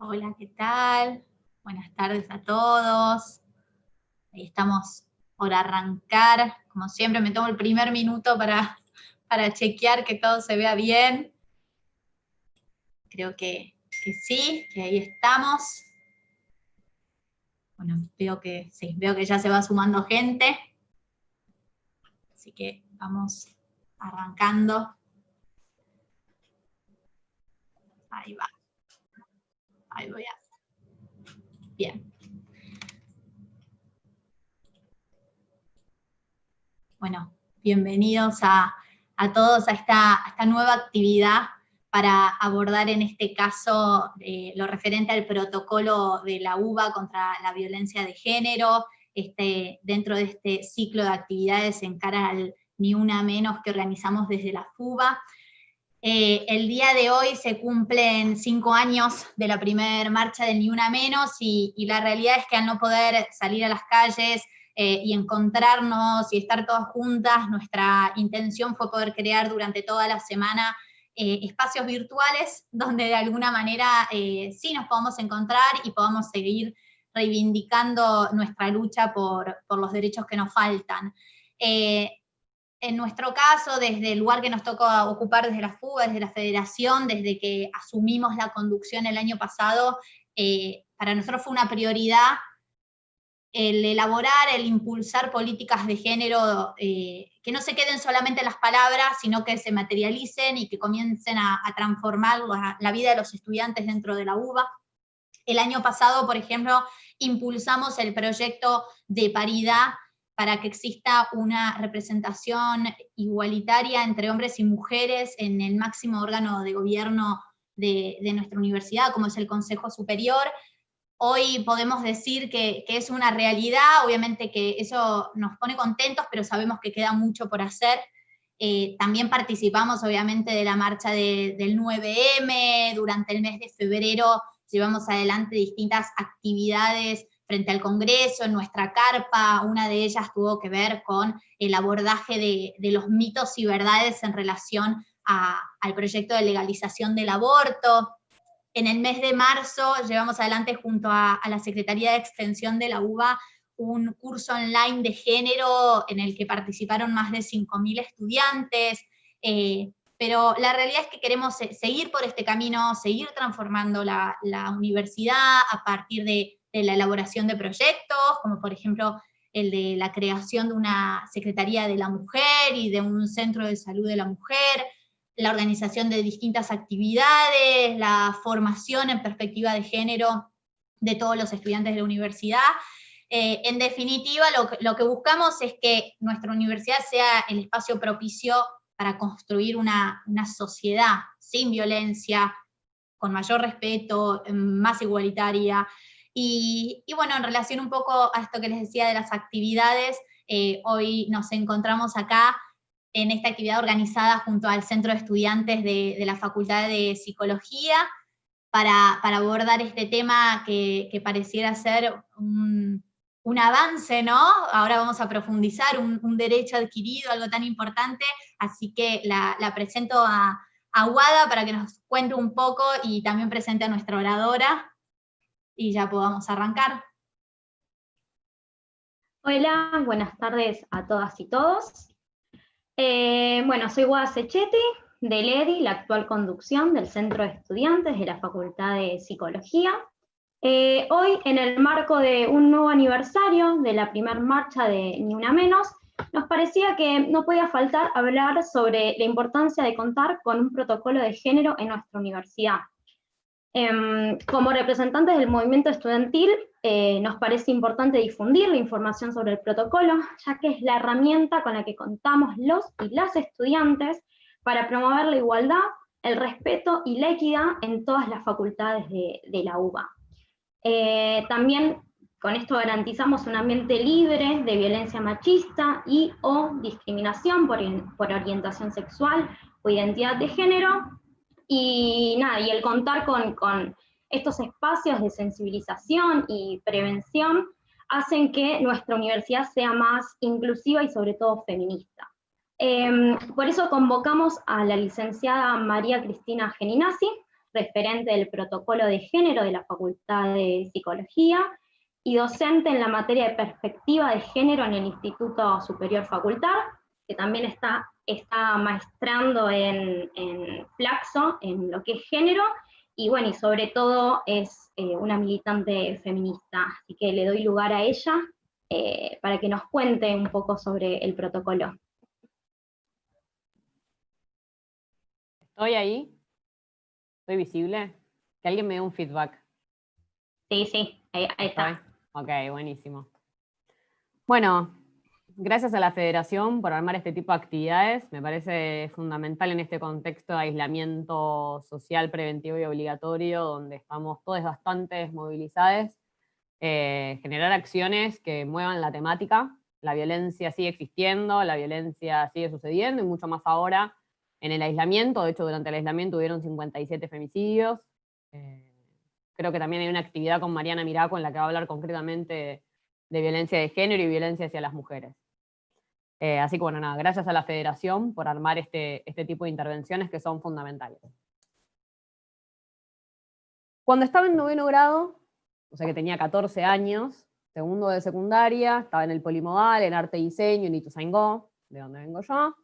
Hola, ¿qué tal? Buenas tardes a todos. Ahí estamos por arrancar. Como siempre, me tomo el primer minuto para chequear que todo se vea bien. Creo que sí, que ahí estamos. Bueno, veo que sí, veo que ya se va sumando gente. Así que vamos arrancando. Ahí va. Ahí voy a. Bien. Bueno, bienvenidos a todos a esta nueva actividad para abordar en este caso lo referente al protocolo de la UBA contra la violencia de género, dentro de este ciclo de actividades en cara al Ni Una Menos que organizamos desde la FUBA. El día de hoy se cumplen 5 años de la primera marcha del Ni Una Menos y la realidad es que al no poder salir a las calles y encontrarnos y estar todas juntas, nuestra intención fue poder crear durante toda la semana espacios virtuales donde de alguna manera sí nos podamos encontrar y podamos seguir reivindicando nuestra lucha por los derechos que nos faltan. En nuestro caso, desde el lugar que nos tocó ocupar desde la FUBA, desde la Federación, desde que asumimos la conducción el año pasado, para nosotros fue una prioridad el elaborar, el impulsar políticas de género que no se queden solamente en las palabras, sino que se materialicen y que comiencen a transformar la vida de los estudiantes dentro de la UBA. El año pasado, por ejemplo, impulsamos el proyecto de paridad para que exista una representación igualitaria entre hombres y mujeres en el máximo órgano de gobierno de nuestra universidad, como es el Consejo Superior. Hoy podemos decir que es una realidad, obviamente que eso nos pone contentos, pero sabemos que queda mucho por hacer. También participamos obviamente de la marcha del 9M, durante el mes de febrero llevamos adelante distintas actividades frente al Congreso, en nuestra carpa. Una de ellas tuvo que ver con el abordaje de los mitos y verdades en relación al proyecto de legalización del aborto. En el mes de marzo llevamos adelante junto a la Secretaría de Extensión de la UBA un curso online de género en el que participaron más de 5.000 estudiantes, pero la realidad es que queremos seguir por este camino, seguir transformando la universidad a partir de la elaboración de proyectos, como por ejemplo el de la creación de una Secretaría de la Mujer y de un Centro de Salud de la Mujer, la organización de distintas actividades, la formación en perspectiva de género de todos los estudiantes de la universidad. En definitiva, lo que buscamos es que nuestra universidad sea el espacio propicio para construir una sociedad sin violencia, con mayor respeto, más igualitaria. Y bueno, en relación un poco a esto que les decía de las actividades, hoy nos encontramos acá en esta actividad organizada junto al Centro de Estudiantes de la Facultad de Psicología para abordar este tema que pareciera ser un avance, ¿no? Ahora vamos a profundizar, un derecho adquirido, algo tan importante, así que la presento a Wada para que nos cuente un poco y también presente a nuestra oradora y ya podamos arrancar. Hola, buenas tardes a todas y todos. Bueno, soy Wada Sechete, del EDI, la actual conducción del Centro de Estudiantes de la Facultad de Psicología. Hoy, en el marco de un nuevo aniversario de la primera marcha de Ni Una Menos, nos parecía que no podía faltar hablar sobre la importancia de contar con un protocolo de género en nuestra universidad. Como representantes del movimiento estudiantil, nos parece importante difundir la información sobre el protocolo, ya que es la herramienta con la que contamos los y las estudiantes para promover la igualdad, el respeto y la equidad en todas las facultades de la UBA. También con esto garantizamos un ambiente libre de violencia machista y o discriminación por orientación sexual o identidad de género. Y nada, y el contar con estos espacios de sensibilización y prevención hacen que nuestra universidad sea más inclusiva y sobre todo feminista. Por eso convocamos a la licenciada María Cristina Geninazzi, referente del protocolo de género de la Facultad de Psicología y docente en la materia de perspectiva de género en el Instituto Superior Facultad, que también está maestrando en Flaxo, en lo que es género, y bueno, y sobre todo es una militante feminista, así que le doy lugar a ella para que nos cuente un poco sobre el protocolo. ¿Estoy ahí? ¿Estoy visible? Que alguien me dé un feedback. Sí, ahí está. Ok, buenísimo. Bueno, gracias a la Federación por armar este tipo de actividades. Me parece fundamental en este contexto de aislamiento social, preventivo y obligatorio, donde estamos todos bastante movilizados, generar acciones que muevan la temática. La violencia sigue existiendo, la violencia sigue sucediendo, y mucho más ahora en el aislamiento. De hecho, durante el aislamiento hubieron 57 femicidios. Creo que también hay una actividad con Mariana Miraco en la que va a hablar concretamente de violencia de género y violencia hacia las mujeres. Así que bueno, nada, gracias a la Federación por armar este tipo de intervenciones que son fundamentales. Cuando estaba en 9º grado, o sea que tenía 14 años, segundo de secundaria, estaba en el Polimodal, en Arte y Diseño, en Ituzaingó, de donde vengo yo.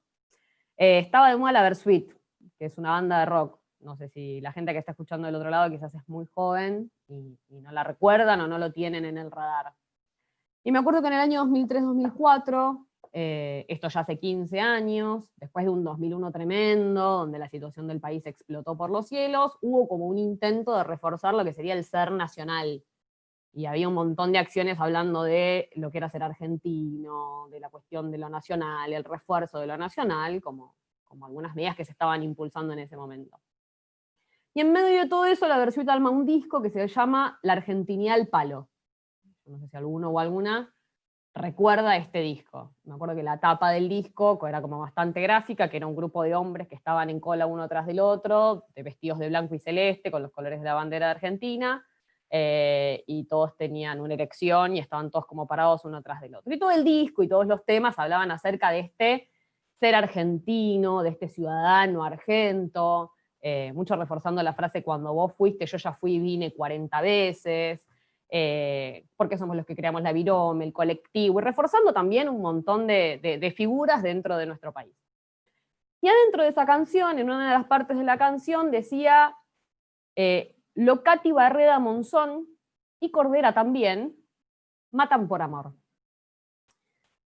Estaba de moda la Versuit, que es una banda de rock. No sé si la gente que está escuchando del otro lado quizás es muy joven y no la recuerdan o no lo tienen en el radar. Y me acuerdo que en el año 2003-2004, esto ya hace 15 años, después de un 2001 tremendo, donde la situación del país explotó por los cielos, hubo como un intento de reforzar lo que sería el ser nacional. Y había un montón de acciones hablando de lo que era ser argentino, de la cuestión de lo nacional, el refuerzo de lo nacional, como algunas medidas que se estaban impulsando en ese momento. Y en medio de todo eso, la Versuit arma un disco que se llama La Argentinidad al Palo. No sé si alguno o alguna recuerda este disco. Me acuerdo que la tapa del disco era como bastante gráfica, que era un grupo de hombres que estaban en cola uno tras del otro, vestidos de blanco y celeste, con los colores de la bandera de Argentina, y todos tenían una erección y estaban todos como parados uno tras del otro. Y todo el disco y todos los temas hablaban acerca de este ser argentino, de este ciudadano argento, mucho reforzando la frase: cuando vos fuiste, yo ya fui y vine 40 veces, porque somos los que creamos la virome, el colectivo, y reforzando también un montón de figuras dentro de nuestro país. Y adentro de esa canción, en una de las partes de la canción, decía Locati, Barreda, Monzón y Cordera también matan por amor.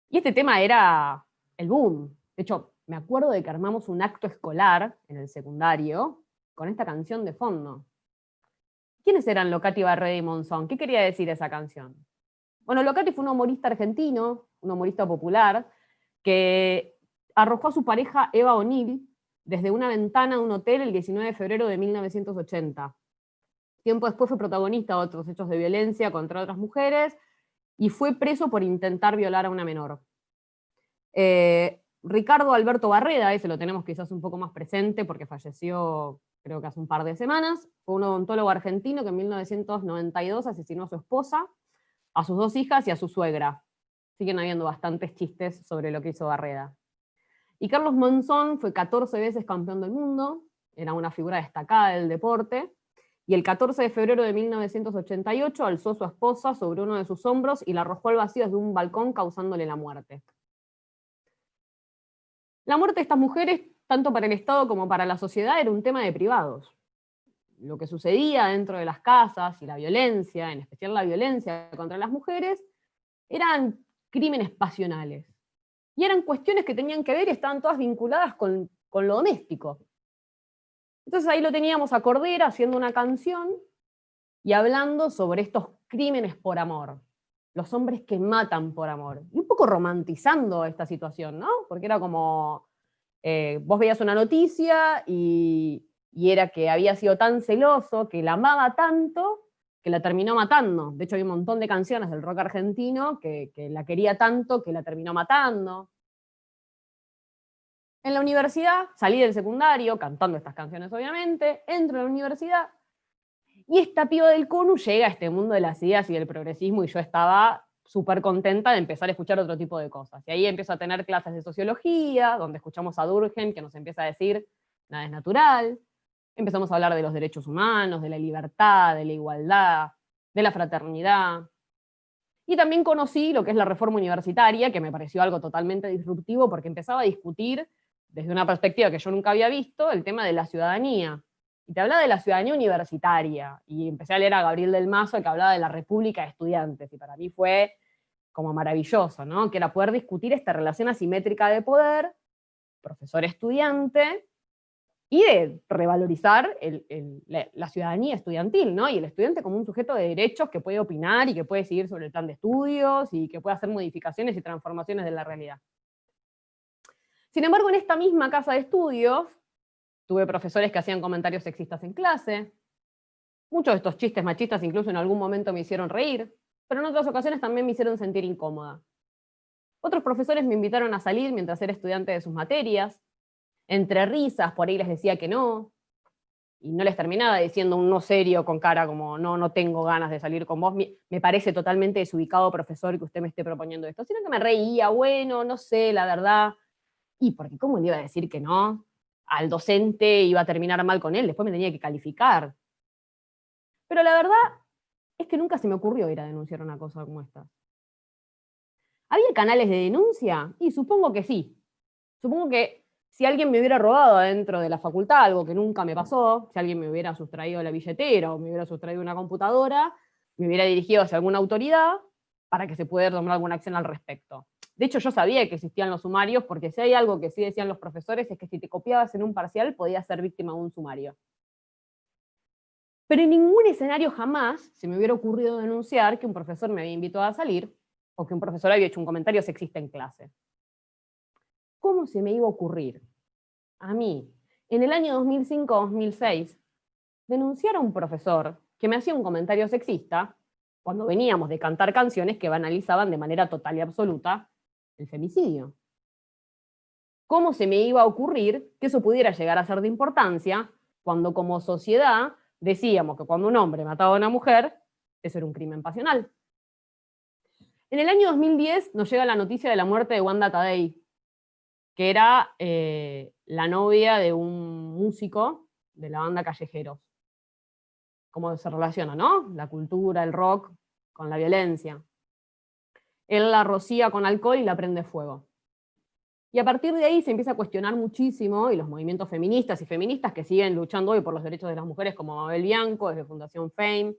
Y este tema era el boom. De hecho, me acuerdo de que armamos un acto escolar en el secundario con esta canción de fondo. ¿Quiénes eran Locati, Barreda y Monzón? ¿Qué quería decir esa canción? Bueno, Locati fue un humorista argentino, un humorista popular, que arrojó a su pareja Eva O'Neill desde una ventana de un hotel el 19 de febrero de 1980. Tiempo después fue protagonista de otros hechos de violencia contra otras mujeres y fue preso por intentar violar a una menor. Ricardo Alberto Barreda, ese lo tenemos quizás un poco más presente porque falleció creo que hace un par de semanas, fue un odontólogo argentino que en 1992 asesinó a su esposa, a sus 2 hijas y a su suegra. Siguen habiendo bastantes chistes sobre lo que hizo Barreda. Y Carlos Monzón fue 14 veces campeón del mundo, era una figura destacada del deporte, y el 14 de febrero de 1988 alzó a su esposa sobre uno de sus hombros y la arrojó al vacío desde un balcón, causándole la muerte. La muerte de estas mujeres, tanto para el Estado como para la sociedad, era un tema de privados. Lo que sucedía dentro de las casas y la violencia, en especial la violencia contra las mujeres, eran crímenes pasionales. Y eran cuestiones que tenían que ver y estaban todas vinculadas con lo doméstico. Entonces ahí lo teníamos a Cordera haciendo una canción y hablando sobre estos crímenes por amor. Los hombres que matan por amor. Y un poco romantizando esta situación, ¿no? Porque era como, vos veías una noticia y era que había sido tan celoso, que la amaba tanto, que la terminó matando. De hecho hay un montón de canciones del rock argentino que la quería tanto que la terminó matando. En la universidad, salí del secundario, cantando estas canciones obviamente, entro a la universidad, y esta piba del CONU llega a este mundo de las ideas y del progresismo, y yo estaba súper contenta de empezar a escuchar otro tipo de cosas. Y ahí empiezo a tener clases de sociología, donde escuchamos a Durkheim, que nos empieza a decir, nada es natural. Empezamos a hablar de los derechos humanos, de la libertad, de la igualdad, de la fraternidad. Y también conocí lo que es la reforma universitaria, que me pareció algo totalmente disruptivo porque empezaba a discutir desde una perspectiva que yo nunca había visto, el tema de la ciudadanía. Y te hablaba de la ciudadanía universitaria, y empecé a leer a Gabriel del Mazo, que hablaba de la República de Estudiantes, y para mí fue como maravilloso, ¿no? Que era poder discutir esta relación asimétrica de poder, profesor-estudiante, y de revalorizar la ciudadanía estudiantil, ¿no? Y el estudiante como un sujeto de derechos que puede opinar y que puede decidir sobre el plan de estudios y que puede hacer modificaciones y transformaciones de la realidad. Sin embargo, en esta misma casa de estudios, tuve profesores que hacían comentarios sexistas en clase. Muchos de estos chistes machistas incluso en algún momento me hicieron reír, pero en otras ocasiones también me hicieron sentir incómoda. Otros profesores me invitaron a salir mientras era estudiante de sus materias. Entre risas, por ahí les decía que no, y no les terminaba diciendo un no serio con cara como no tengo ganas de salir con vos, me parece totalmente desubicado, profesor, que usted me esté proponiendo esto, sino que me reía, bueno, no sé, la verdad, y porque cómo le iba a decir que no al docente, iba a terminar mal con él, después me tenía que calificar. Pero la verdad es que nunca se me ocurrió ir a denunciar una cosa como esta. ¿Había canales de denuncia? Y supongo que sí. Supongo que si alguien me hubiera robado adentro de la facultad, algo que nunca me pasó, si alguien me hubiera sustraído la billetera o me hubiera sustraído una computadora, me hubiera dirigido hacia alguna autoridad para que se pudiera tomar alguna acción al respecto. De hecho, yo sabía que existían los sumarios, porque si hay algo que sí decían los profesores es que si te copiabas en un parcial podías ser víctima de un sumario. Pero en ningún escenario jamás se me hubiera ocurrido denunciar que un profesor me había invitado a salir o que un profesor había hecho un comentario sexista en clase. ¿Cómo se me iba a ocurrir a mí, en el año 2005-2006, denunciar a un profesor que me hacía un comentario sexista cuando veníamos de cantar canciones que banalizaban de manera total y absoluta el femicidio? ¿Cómo se me iba a ocurrir que eso pudiera llegar a ser de importancia cuando como sociedad decíamos que cuando un hombre mataba a una mujer, eso era un crimen pasional? En el año 2010 nos llega la noticia de la muerte de Wanda Tadei, que era la novia de un músico de la banda Callejeros. Cómo se relaciona, ¿no? La cultura, el rock, con la violencia. Él la rocía con alcohol y la prende fuego. Y a partir de ahí se empieza a cuestionar muchísimo, y los movimientos feministas y feministas que siguen luchando hoy por los derechos de las mujeres, como Mabel Bianco, desde Fundación FAME,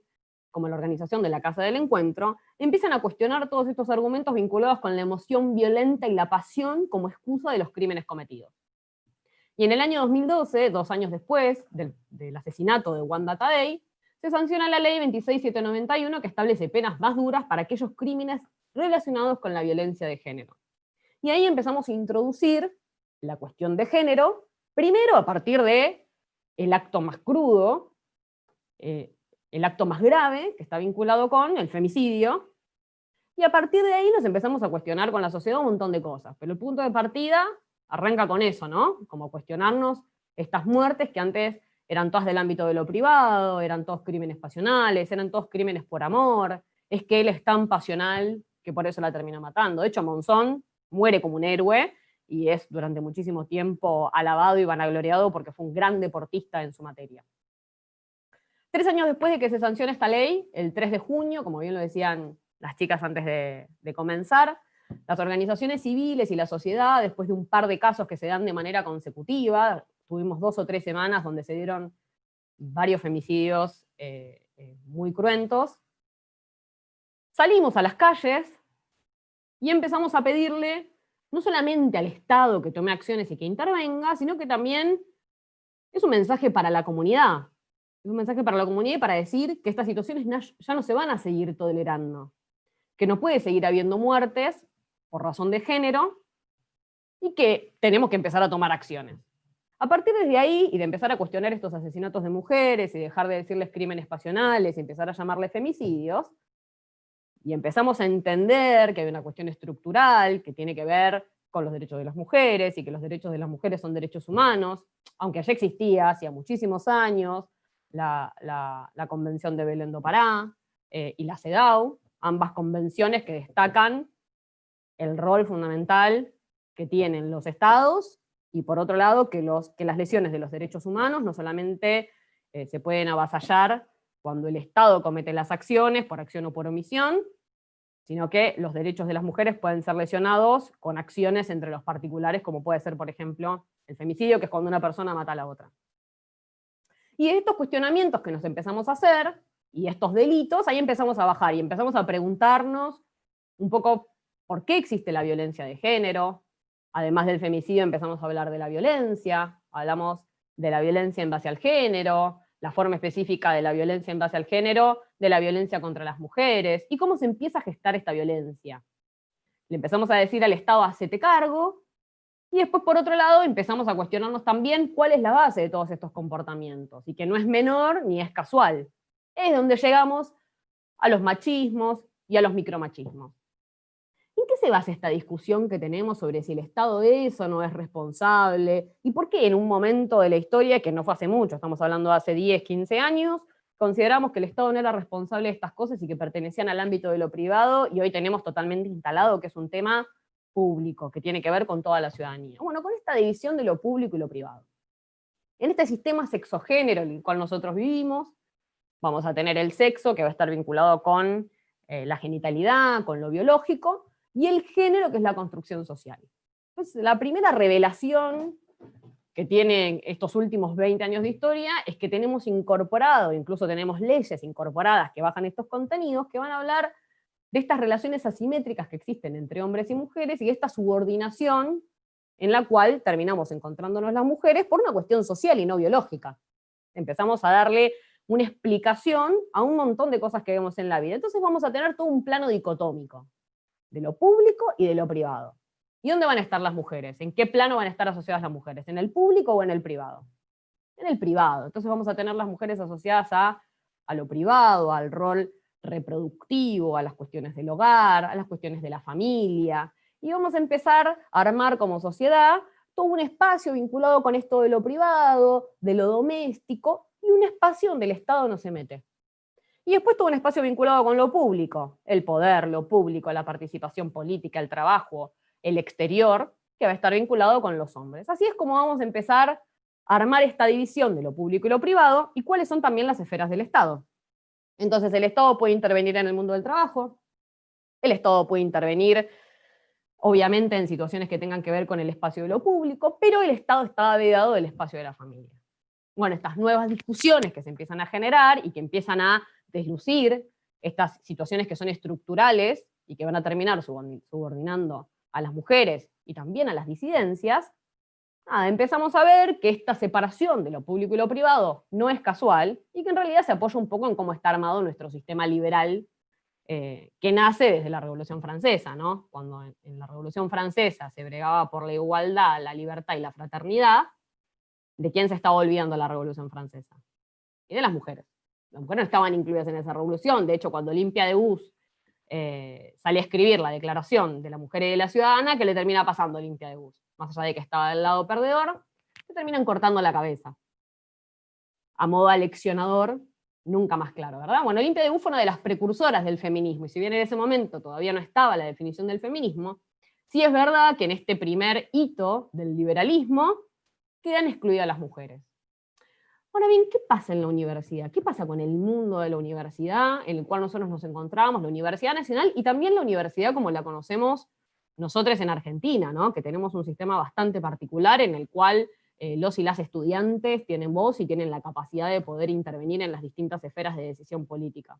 como la organización de la Casa del Encuentro, empiezan a cuestionar todos estos argumentos vinculados con la emoción violenta y la pasión como excusa de los crímenes cometidos. Y en el año 2012, 2 años después del asesinato de Wanda Tadei, se sanciona la ley 26791 que establece penas más duras para aquellos crímenes relacionados con la violencia de género. Y ahí empezamos a introducir la cuestión de género, primero a partir de el acto más crudo, el acto más grave, que está vinculado con el femicidio, y a partir de ahí nos empezamos a cuestionar con la sociedad un montón de cosas. Pero el punto de partida arranca con eso, ¿no? Como cuestionarnos estas muertes que antes eran todas del ámbito de lo privado, eran todos crímenes pasionales, eran todos crímenes por amor, es que él es tan pasional que por eso la termina matando. De hecho, Monzón muere como un héroe y es durante muchísimo tiempo alabado y vanagloriado porque fue un gran deportista en su materia. 3 años después de que se sancione esta ley, el 3 de junio, como bien lo decían las chicas antes de comenzar, las organizaciones civiles y la sociedad, después de un par de casos que se dan de manera consecutiva, tuvimos 2 o 3 semanas donde se dieron varios femicidios muy cruentos, salimos a las calles y empezamos a pedirle no solamente al Estado que tome acciones y que intervenga, sino que también es un mensaje para la comunidad. Es un mensaje para la comunidad y para decir que estas situaciones ya no se van a seguir tolerando, que no puede seguir habiendo muertes por razón de género y que tenemos que empezar a tomar acciones. A partir de ahí, y de empezar a cuestionar estos asesinatos de mujeres y dejar de decirles crímenes pasionales y empezar a llamarles femicidios, y empezamos a entender que hay una cuestión estructural que tiene que ver con los derechos de las mujeres y que los derechos de las mujeres son derechos humanos, aunque ya existía hacía muchísimos años la Convención de Belén do Pará y la CEDAW, ambas convenciones que destacan el rol fundamental que tienen los estados y por otro lado que las lesiones de los derechos humanos no solamente se pueden avasallar cuando el Estado comete las acciones, por acción o por omisión, sino que los derechos de las mujeres pueden ser lesionados con acciones entre los particulares, como puede ser, por ejemplo, el femicidio, que es cuando una persona mata a la otra. Y estos cuestionamientos que nos empezamos a hacer, y estos delitos, ahí empezamos a bajar y empezamos a preguntarnos un poco por qué existe la violencia de género. Además del femicidio empezamos a hablar de la violencia, hablamos de la violencia en base al género, la forma específica de la violencia en base al género, de la violencia contra las mujeres, y cómo se empieza a gestar esta violencia. Le empezamos a decir al Estado, hacete cargo, y después, por otro lado, empezamos a cuestionarnos también cuál es la base de todos estos comportamientos, y que no es menor ni es casual. Es donde llegamos a los machismos y a los micromachismos. ¿En qué se basa esta discusión que tenemos sobre si el Estado es o no es responsable? ¿Y por qué en un momento de la historia, que no fue hace mucho, estamos hablando de hace 10, 15 años, consideramos que el Estado no era responsable de estas cosas y que pertenecían al ámbito de lo privado, y hoy tenemos totalmente instalado que es un tema público, que tiene que ver con toda la ciudadanía? Bueno, con esta división de lo público y lo privado. En este sistema sexogénero en el cual nosotros vivimos, vamos a tener el sexo, que va a estar vinculado con la genitalidad, con lo biológico, y el género, que es la construcción social. Entonces, la primera revelación que tienen estos últimos 20 años de historia es que tenemos incorporado, incluso tenemos leyes incorporadas que bajan estos contenidos, que van a hablar de estas relaciones asimétricas que existen entre hombres y mujeres, y esta subordinación en la cual terminamos encontrándonos las mujeres por una cuestión social y no biológica. Empezamos a darle una explicación a un montón de cosas que vemos en la vida. Entonces vamos a tener todo un plano dicotómico, de lo público y de lo privado. ¿Y dónde van a estar las mujeres? ¿En qué plano van a estar asociadas las mujeres? ¿En el público o en el privado? En el privado. Entonces vamos a tener las mujeres asociadas a lo privado, al rol reproductivo, a las cuestiones del hogar, a las cuestiones de la familia, y vamos a empezar a armar como sociedad todo un espacio vinculado con esto de lo privado, de lo doméstico, y un espacio donde el Estado no se mete. Y después todo un espacio vinculado con lo público, el poder, lo público, la participación política, el trabajo, el exterior, que va a estar vinculado con los hombres. Así es como vamos a empezar a armar esta división de lo público y lo privado, y cuáles son también las esferas del Estado. Entonces el Estado puede intervenir en el mundo del trabajo, el Estado puede intervenir, obviamente, en situaciones que tengan que ver con el espacio de lo público, pero el Estado está vedado del espacio de la familia. Bueno, estas nuevas discusiones que se empiezan a generar y que empiezan a deslucir estas situaciones que son estructurales y que van a terminar subordinando a las mujeres y también a las disidencias, empezamos a ver que esta separación de lo público y lo privado no es casual, y que en realidad se apoya un poco en cómo está armado nuestro sistema liberal, que nace desde la Revolución Francesa, ¿no? Cuando en la Revolución Francesa se bregaba por la igualdad, la libertad y la fraternidad, ¿de quién se estaba olvidando la Revolución Francesa? Y de las mujeres. Las mujeres no estaban incluidas en esa revolución. De hecho, cuando Olympia de Gouges sale a escribir la Declaración de la Mujer y de la Ciudadana, ¿qué le termina pasando a Olympia de Gouges? Más allá de que estaba del lado perdedor, le terminan cortando la cabeza. A modo aleccionador, nunca más claro, ¿verdad? Bueno, Olympia de Gouges fue una de las precursoras del feminismo, y si bien en ese momento todavía no estaba la definición del feminismo, sí es verdad que en este primer hito del liberalismo quedan excluidas las mujeres. Ahora bien, ¿qué pasa en la universidad? ¿Qué pasa con el mundo de la universidad en el cual nosotros nos encontramos, la Universidad Nacional, y también la universidad como la conocemos nosotros en Argentina, ¿no? Que tenemos un sistema bastante particular en el cual los y las estudiantes tienen voz y tienen la capacidad de poder intervenir en las distintas esferas de decisión política?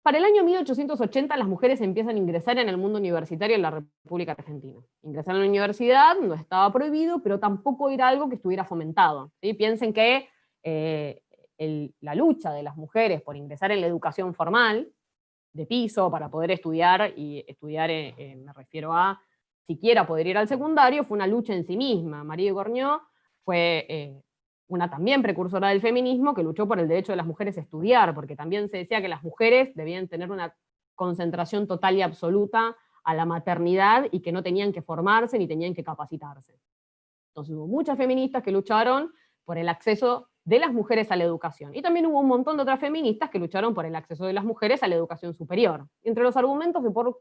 Para el año 1880 las mujeres empiezan a ingresar en el mundo universitario en la República Argentina. Ingresar a la universidad no estaba prohibido, pero tampoco era algo que estuviera fomentado, ¿sí? Piensen que la lucha de las mujeres por ingresar en la educación formal, de piso, para poder estudiar, y estudiar me refiero a siquiera poder ir al secundario, fue una lucha en sí misma. Marie Gourniot fue una también precursora del feminismo, que luchó por el derecho de las mujeres a estudiar, porque también se decía que las mujeres debían tener una concentración total y absoluta a la maternidad, y que no tenían que formarse ni tenían que capacitarse. Entonces hubo muchas feministas que lucharon por el acceso de las mujeres a la educación, y también hubo un montón de otras feministas que lucharon por el acceso de las mujeres a la educación superior. Entre los argumentos de por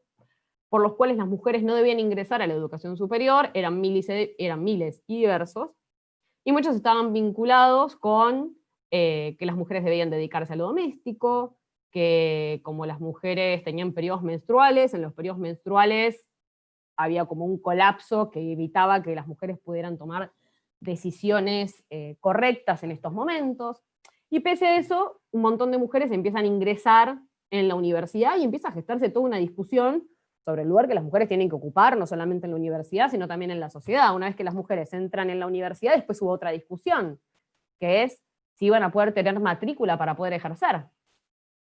por los cuales las mujeres no debían ingresar a la educación superior eran miles y diversos, y muchos estaban vinculados con que las mujeres debían dedicarse a lo doméstico, que como las mujeres tenían periodos menstruales, en los periodos menstruales había como un colapso que evitaba que las mujeres pudieran tomar decisiones correctas en estos momentos. Y pese a eso, un montón de mujeres empiezan a ingresar en la universidad y empieza a gestarse toda una discusión sobre el lugar que las mujeres tienen que ocupar, no solamente en la universidad, sino también en la sociedad. Una vez que las mujeres entran en la universidad, después hubo otra discusión, que es si iban a poder tener matrícula para poder ejercer.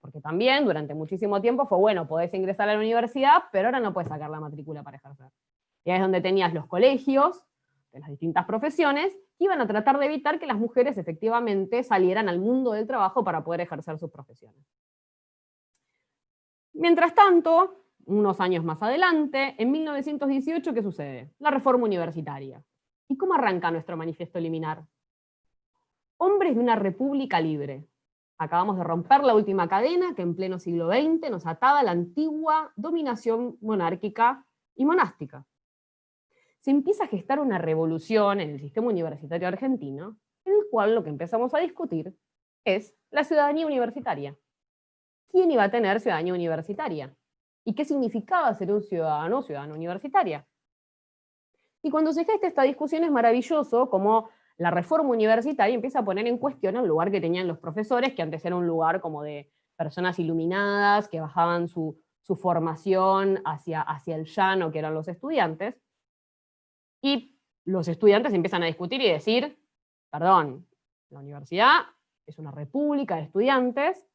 Porque también durante muchísimo tiempo fue, bueno, podés ingresar a la universidad, pero ahora no podés sacar la matrícula para ejercer. Y ahí es donde tenías los colegios de las distintas profesiones que iban a tratar de evitar que las mujeres efectivamente salieran al mundo del trabajo para poder ejercer sus profesiones. Mientras tanto, unos años más adelante, en 1918, ¿qué sucede? La reforma universitaria. ¿Y cómo arranca nuestro manifiesto liminar? Hombres de una república libre. Acabamos de romper la última cadena que en pleno siglo XX nos ataba a la antigua dominación monárquica y monástica. Se empieza a gestar una revolución en el sistema universitario argentino, en el cual lo que empezamos a discutir es la ciudadanía universitaria. ¿Quién iba a tener ciudadanía universitaria? ¿Y qué significaba ser un ciudadano o ciudadana universitaria? Y cuando se gesta esta discusión es maravilloso como la reforma universitaria empieza a poner en cuestión el lugar que tenían los profesores, que antes era un lugar como de personas iluminadas, que bajaban su formación hacia el llano, que eran los estudiantes, y los estudiantes empiezan a discutir y decir, perdón, la universidad es una república de estudiantes,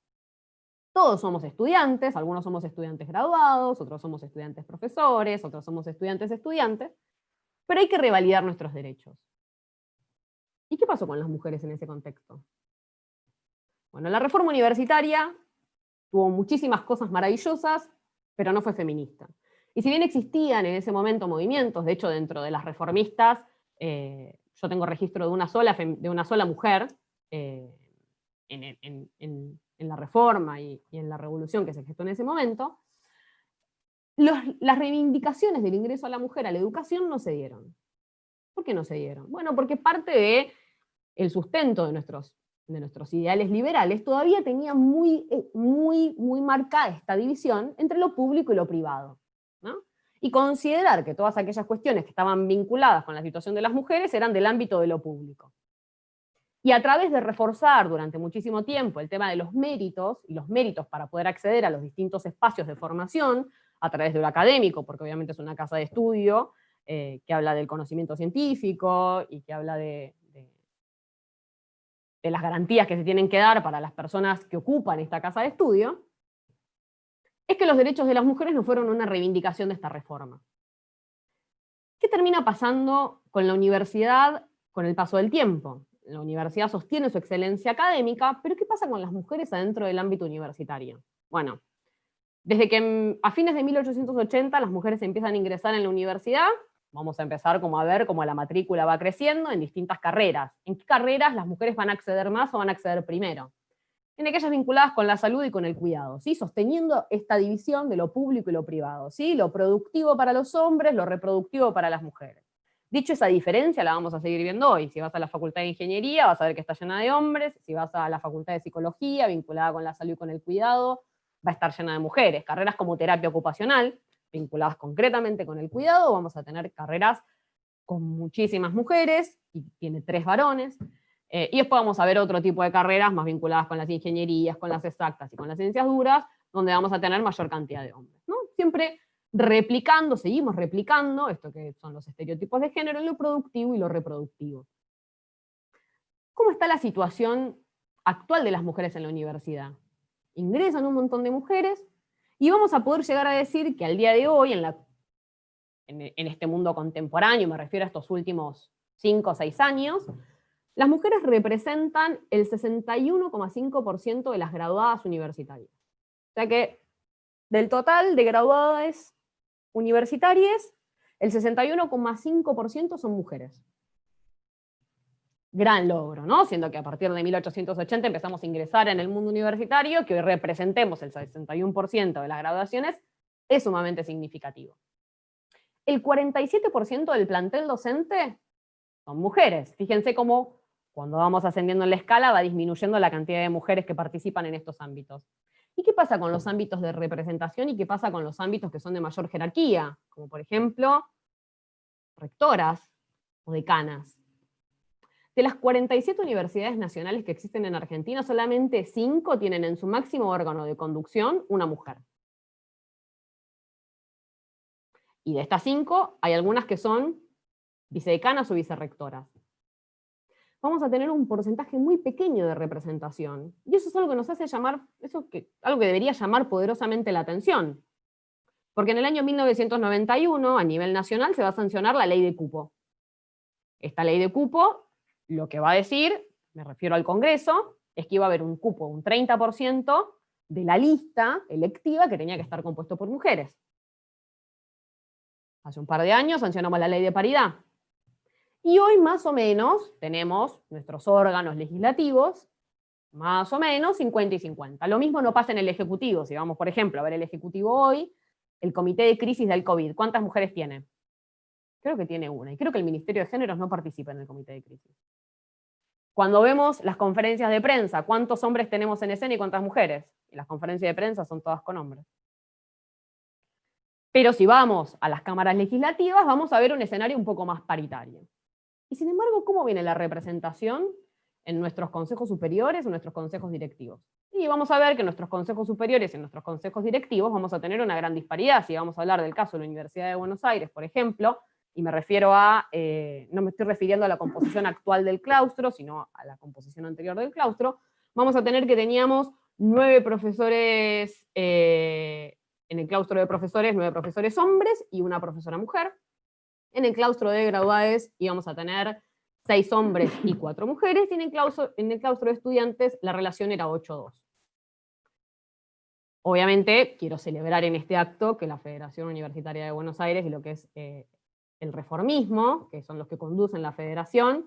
todos somos estudiantes, algunos somos estudiantes graduados, otros somos estudiantes profesores, otros somos estudiantes, pero hay que revalidar nuestros derechos. ¿Y qué pasó con las mujeres en ese contexto? Bueno, la reforma universitaria tuvo muchísimas cosas maravillosas, pero no fue feminista. Y si bien existían en ese momento movimientos, de hecho dentro de las reformistas, yo tengo registro de una sola mujer en la reforma y en la revolución que se gestó en ese momento, las reivindicaciones del ingreso a la mujer a la educación no se dieron. ¿Por qué no se dieron? Bueno, porque parte del sustento de nuestros ideales liberales todavía tenía muy marcada esta división entre lo público y lo privado, ¿no? Y considerar que todas aquellas cuestiones que estaban vinculadas con la situación de las mujeres eran del ámbito de lo público. Y a través de reforzar durante muchísimo tiempo el tema de los méritos, y los méritos para poder acceder a los distintos espacios de formación, a través de lo académico, porque obviamente es una casa de estudio, que habla del conocimiento científico, y que habla de las garantías que se tienen que dar para las personas que ocupan esta casa de estudio, es que los derechos de las mujeres no fueron una reivindicación de esta reforma. ¿Qué termina pasando con la universidad con el paso del tiempo? La universidad sostiene su excelencia académica, pero ¿qué pasa con las mujeres adentro del ámbito universitario? Bueno, desde que a fines de 1880 las mujeres empiezan a ingresar en la universidad, vamos a empezar como a ver cómo la matrícula va creciendo en distintas carreras. ¿En qué carreras las mujeres van a acceder más o van a acceder primero? En aquellas vinculadas con la salud y con el cuidado, ¿sí? Sosteniendo esta división de lo público y lo privado, ¿sí? Lo productivo para los hombres, lo reproductivo para las mujeres. Dicho esa diferencia, la vamos a seguir viendo hoy. Si vas a la Facultad de Ingeniería, vas a ver que está llena de hombres. Si vas a la Facultad de Psicología, vinculada con la salud y con el cuidado, va a estar llena de mujeres. Carreras como terapia ocupacional, vinculadas concretamente con el cuidado, vamos a tener carreras con muchísimas mujeres, y tiene 3 varones. Y después vamos a ver otro tipo de carreras más vinculadas con las ingenierías, con las exactas y con las ciencias duras, donde vamos a tener mayor cantidad de hombres, ¿no? Siempre replicando, seguimos replicando esto que son los estereotipos de género en lo productivo y lo reproductivo. ¿Cómo está la situación actual de las mujeres en la universidad? Ingresan un montón de mujeres y vamos a poder llegar a decir que al día de hoy, en este mundo contemporáneo, me refiero a estos últimos 5 o 6 años, las mujeres representan el 61,5% de las graduadas universitarias. O sea que del total de graduadas universitarias, el 61,5% son mujeres. Gran logro, ¿no? Siendo que a partir de 1880 empezamos a ingresar en el mundo universitario, que hoy representemos el 61% de las graduaciones, es sumamente significativo. El 47% del plantel docente son mujeres. Fíjense cómo cuando vamos ascendiendo en la escala va disminuyendo la cantidad de mujeres que participan en estos ámbitos. ¿Y qué pasa con los ámbitos de representación y qué pasa con los ámbitos que son de mayor jerarquía? Como por ejemplo, rectoras o decanas. De las 47 universidades nacionales que existen en Argentina, solamente 5 tienen en su máximo órgano de conducción una mujer. Y de estas 5, hay algunas que son vicedecanas o vicerrectoras. Vamos a tener un porcentaje muy pequeño de representación. Y eso es algo que nos hace llamar, algo que debería llamar poderosamente la atención. Porque en el año 1991, a nivel nacional, se va a sancionar la ley de cupo. Esta ley de cupo, lo que va a decir, me refiero al Congreso, es que iba a haber un cupo, un 30% de la lista electiva que tenía que estar compuesto por mujeres. Hace un par de años sancionamos la ley de paridad. Y hoy más o menos tenemos nuestros órganos legislativos, más o menos 50 y 50. Lo mismo no pasa en el Ejecutivo. Si vamos, por ejemplo, a ver el Ejecutivo hoy, el Comité de Crisis del COVID, ¿cuántas mujeres tiene? Creo que tiene una. Y creo que el Ministerio de Géneros no participa en el Comité de Crisis. Cuando vemos las conferencias de prensa, ¿cuántos hombres tenemos en escena y cuántas mujeres? Y las conferencias de prensa son todas con hombres. Pero si vamos a las cámaras legislativas, vamos a ver un escenario un poco más paritario. Y sin embargo, ¿cómo viene la representación en nuestros consejos superiores o nuestros consejos directivos? Y vamos a ver que en nuestros consejos superiores y en nuestros consejos directivos vamos a tener una gran disparidad. Si vamos a hablar del caso de la Universidad de Buenos Aires, por ejemplo, y me refiero a, no me estoy refiriendo a la composición actual del claustro, sino a la composición anterior del claustro, vamos a tener que teníamos 9 profesores, en el claustro de profesores, 9 profesores hombres y una profesora mujer. En el claustro de graduados íbamos a tener 6 hombres y 4 mujeres, y en el claustro de estudiantes la relación era 8-2. Obviamente, quiero celebrar en este acto que la Federación Universitaria de Buenos Aires y lo que es el reformismo, que son los que conducen la federación,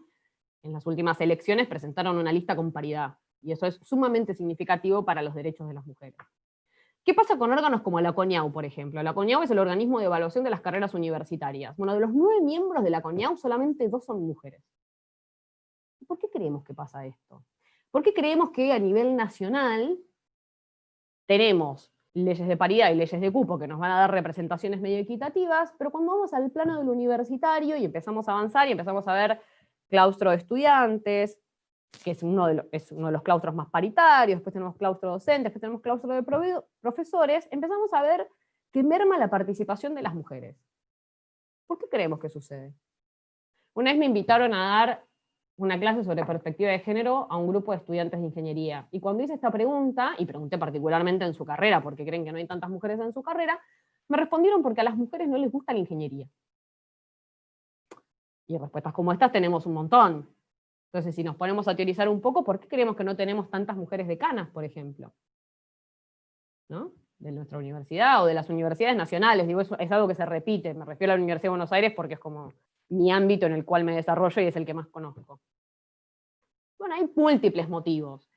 en las últimas elecciones presentaron una lista con paridad, y eso es sumamente significativo para los derechos de las mujeres. ¿Qué pasa con órganos como la CONIAU, por ejemplo? La CONIAU es el organismo de evaluación de las carreras universitarias. Bueno, de los 9 miembros de la CONIAU, solamente 2 son mujeres. ¿Por qué creemos que pasa esto? ¿Por qué creemos que a nivel nacional tenemos leyes de paridad y leyes de cupo que nos van a dar representaciones medio equitativas, pero cuando vamos al plano del universitario y empezamos a avanzar y empezamos a ver claustro de estudiantes, que es uno de los claustros más paritarios, después tenemos claustro docente, después tenemos claustro de profesores, empezamos a ver que merma la participación de las mujeres. ¿Por qué creemos que sucede? Una vez me invitaron a dar una clase sobre perspectiva de género a un grupo de estudiantes de ingeniería, y cuando hice esta pregunta, y pregunté particularmente en su carrera, porque creen que no hay tantas mujeres en su carrera, me respondieron porque a las mujeres no les gusta la ingeniería. Y respuestas como estas tenemos un montón. Entonces, si nos ponemos a teorizar un poco, ¿por qué creemos que no tenemos tantas mujeres decanas, por ejemplo? ¿No? De nuestra universidad o de las universidades nacionales. Digo, eso es algo que se repite. Me refiero a la Universidad de Buenos Aires porque es como mi ámbito en el cual me desarrollo y es el que más conozco. Bueno, hay múltiples motivos.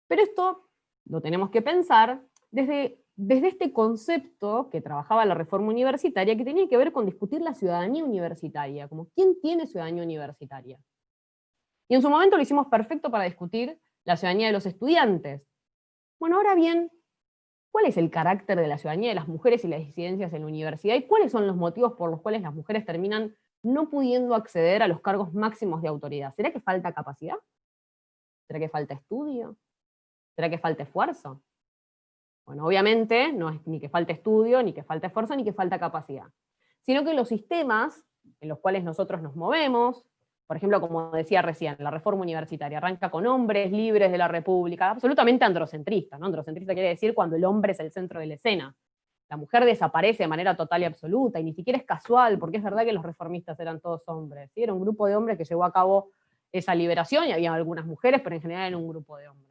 Pero esto lo tenemos que pensar desde este concepto que trabajaba la reforma universitaria, que tenía que ver con discutir la ciudadanía universitaria, como quién tiene ciudadanía universitaria. Y en su momento lo hicimos perfecto para discutir la ciudadanía de los estudiantes. Bueno, ahora bien, ¿cuál es el carácter de la ciudadanía de las mujeres y las disidencias en la universidad? ¿Y cuáles son los motivos por los cuales las mujeres terminan no pudiendo acceder a los cargos máximos de autoridad? ¿Será que falta capacidad? ¿Será que falta estudio? ¿Será que falta esfuerzo? Bueno, obviamente no es ni que falte estudio, ni que falta esfuerzo, ni que falta capacidad, sino que los sistemas en los cuales nosotros nos movemos, por ejemplo, como decía recién, la reforma universitaria arranca con hombres libres de la República, absolutamente androcentrista, ¿no? Androcentrista quiere decir cuando el hombre es el centro de la escena. La mujer desaparece de manera total y absoluta, y ni siquiera es casual, porque es verdad que los reformistas eran todos hombres, ¿sí? Era un grupo de hombres que llevó a cabo esa liberación, y había algunas mujeres, pero en general era un grupo de hombres.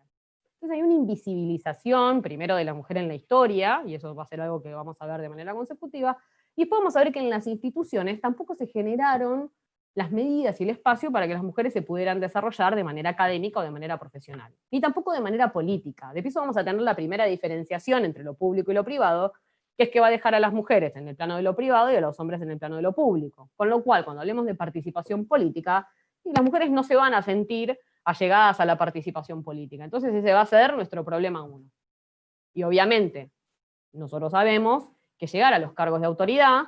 Entonces hay una invisibilización, primero de la mujer en la historia, y eso va a ser algo que vamos a ver de manera consecutiva, y después vamos a ver que en las instituciones tampoco se generaron las medidas y el espacio para que las mujeres se pudieran desarrollar de manera académica o de manera profesional, ni tampoco de manera política. De piso vamos a tener la primera diferenciación entre lo público y lo privado, que es que va a dejar a las mujeres en el plano de lo privado y a los hombres en el plano de lo público. Con lo cual, cuando hablemos de participación política, las mujeres no se van a sentir allegadas a la participación política. Entonces ese va a ser nuestro problema 1. Y obviamente, nosotros sabemos que llegar a los cargos de autoridad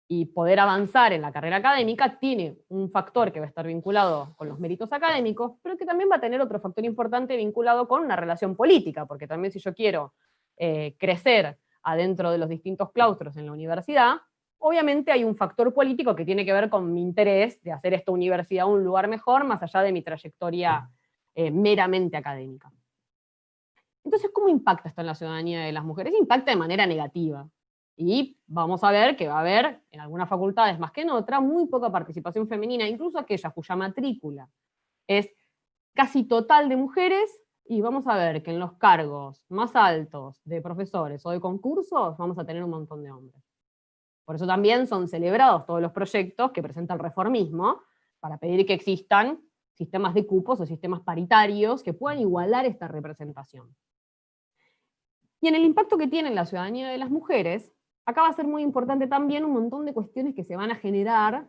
y poder avanzar en la carrera académica tiene un factor que va a estar vinculado con los méritos académicos, pero que también va a tener otro factor importante vinculado con una relación política, porque también si yo quiero crecer adentro de los distintos claustros en la universidad, obviamente hay un factor político que tiene que ver con mi interés de hacer esta universidad un lugar mejor, más allá de mi trayectoria meramente académica. Entonces, ¿cómo impacta esto en la ciudadanía de las mujeres? Impacta de manera negativa. Y vamos a ver que va a haber, en algunas facultades más que en otras, muy poca participación femenina, incluso aquellas cuya matrícula es casi total de mujeres, y vamos a ver que en los cargos más altos de profesores o de concursos vamos a tener un montón de hombres. Por eso también son celebrados todos los proyectos que presenta el reformismo, para pedir que existan sistemas de cupos o sistemas paritarios que puedan igualar esta representación. Y en el impacto que tiene en la ciudadanía de las mujeres, acá va a ser muy importante también un montón de cuestiones que se van a generar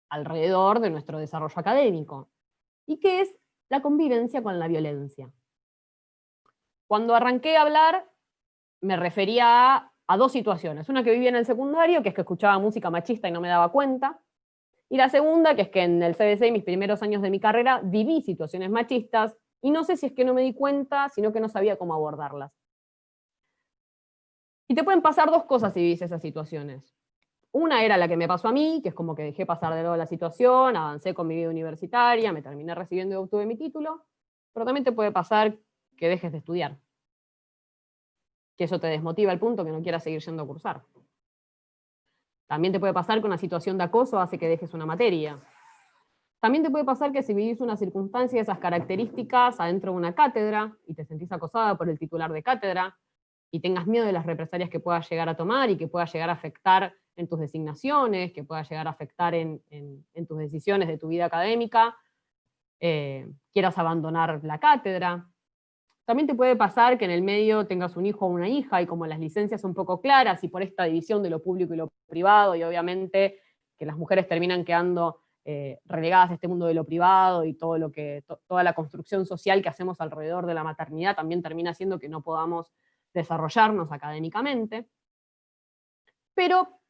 alrededor de nuestro desarrollo académico, y que es la convivencia con la violencia. Cuando arranqué a hablar, me refería a 2 situaciones. Una que vivía en el secundario, que es que escuchaba música machista y no me daba cuenta, y la segunda, que es que en el CBC, mis primeros años de mi carrera, viví situaciones machistas, y no sé si es que no me di cuenta, sino que no sabía cómo abordarlas. Y te pueden pasar 2 cosas si vivís esas situaciones. Una era la que me pasó a mí, que es como que dejé pasar de lado la situación, avancé con mi vida universitaria, me terminé recibiendo y obtuve mi título, pero también te puede pasar que dejes de estudiar. Que eso te desmotiva al punto que no quieras seguir yendo a cursar. También te puede pasar que una situación de acoso hace que dejes una materia. También te puede pasar que si vivís una circunstancia de esas características adentro de una cátedra y te sentís acosada por el titular de cátedra y tengas miedo de las represalias que puedas llegar a tomar y que pueda llegar a afectar en tus designaciones, que pueda llegar a afectar en tus decisiones de tu vida académica, quieras abandonar la cátedra. También te puede pasar que en el medio tengas un hijo o una hija y como las licencias son poco claras y por esta división de lo público y lo privado, y obviamente que las mujeres terminan quedando relegadas a este mundo de lo privado y todo toda la construcción social que hacemos alrededor de la maternidad también termina haciendo que no podamos desarrollarnos académicamente. Pero,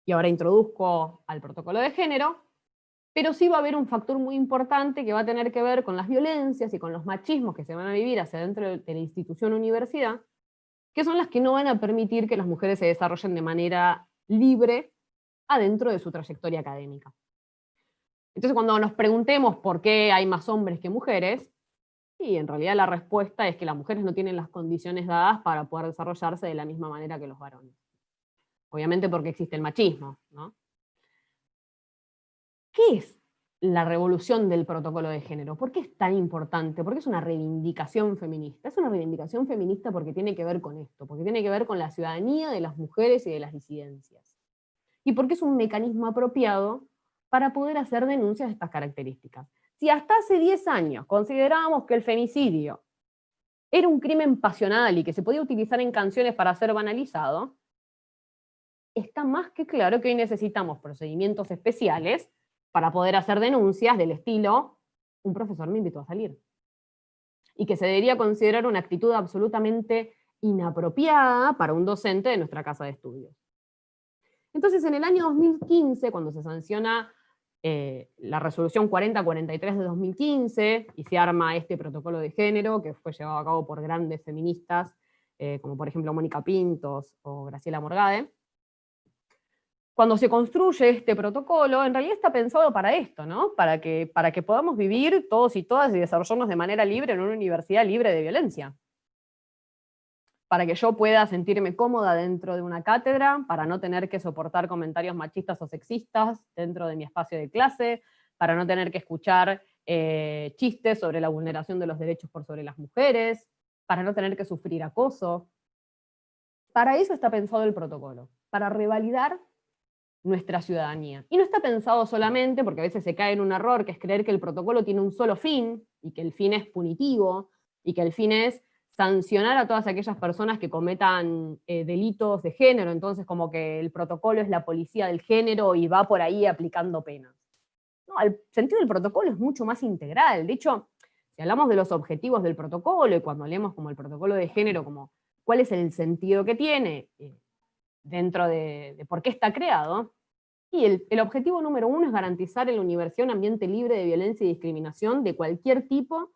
y ahora introduzco al protocolo de género, pero sí va a haber un factor muy importante que va a tener que ver con las violencias y con los machismos que se van a vivir hacia dentro de la institución universidad, que son las que no van a permitir que las mujeres se desarrollen de manera libre adentro de su trayectoria académica. Entonces, cuando nos preguntemos por qué hay más hombres que mujeres, y en realidad la respuesta es que las mujeres no tienen las condiciones dadas para poder desarrollarse de la misma manera que los varones. Obviamente porque existe el machismo, ¿no? ¿Qué es la revolución del protocolo de género? ¿Por qué es tan importante? ¿Por qué es una reivindicación feminista? Es una reivindicación feminista porque tiene que ver con esto, porque tiene que ver con la ciudadanía de las mujeres y de las disidencias. Y porque es un mecanismo apropiado para poder hacer denuncias de estas características. Si hasta hace 10 años considerábamos que el femicidio era un crimen pasional y que se podía utilizar en canciones para ser banalizado, está más que claro que hoy necesitamos procedimientos especiales para poder hacer denuncias del estilo, un profesor me invitó a salir. Y que se debería considerar una actitud absolutamente inapropiada para un docente de nuestra casa de estudios. Entonces, en el año 2015, cuando se sanciona la resolución 4043 de 2015, y se arma este protocolo de género, que fue llevado a cabo por grandes feministas, como por ejemplo Mónica Pintos o Graciela Morgade, cuando se construye este protocolo, en realidad está pensado para esto, ¿no? Para que podamos vivir todos y todas y desarrollarnos de manera libre en una universidad libre de violencia. Para que yo pueda sentirme cómoda dentro de una cátedra, para no tener que soportar comentarios machistas o sexistas dentro de mi espacio de clase, para no tener que escuchar chistes sobre la vulneración de los derechos por sobre las mujeres, para no tener que sufrir acoso. Para eso está pensado el protocolo, para revalidar nuestra ciudadanía. Y no está pensado solamente, porque a veces se cae en un error, que es creer que el protocolo tiene un solo fin, y que el fin es punitivo, y que el fin es sancionar a todas aquellas personas que cometan delitos de género, entonces como que el protocolo es la policía del género y va por ahí aplicando penas. No, el sentido del protocolo es mucho más integral. De hecho, si hablamos de los objetivos del protocolo, y cuando leemos como el protocolo de género, como cuál es el sentido que tiene dentro de por qué está creado, y el objetivo número 1 es garantizar en la universidad un ambiente libre de violencia y discriminación de cualquier tipo,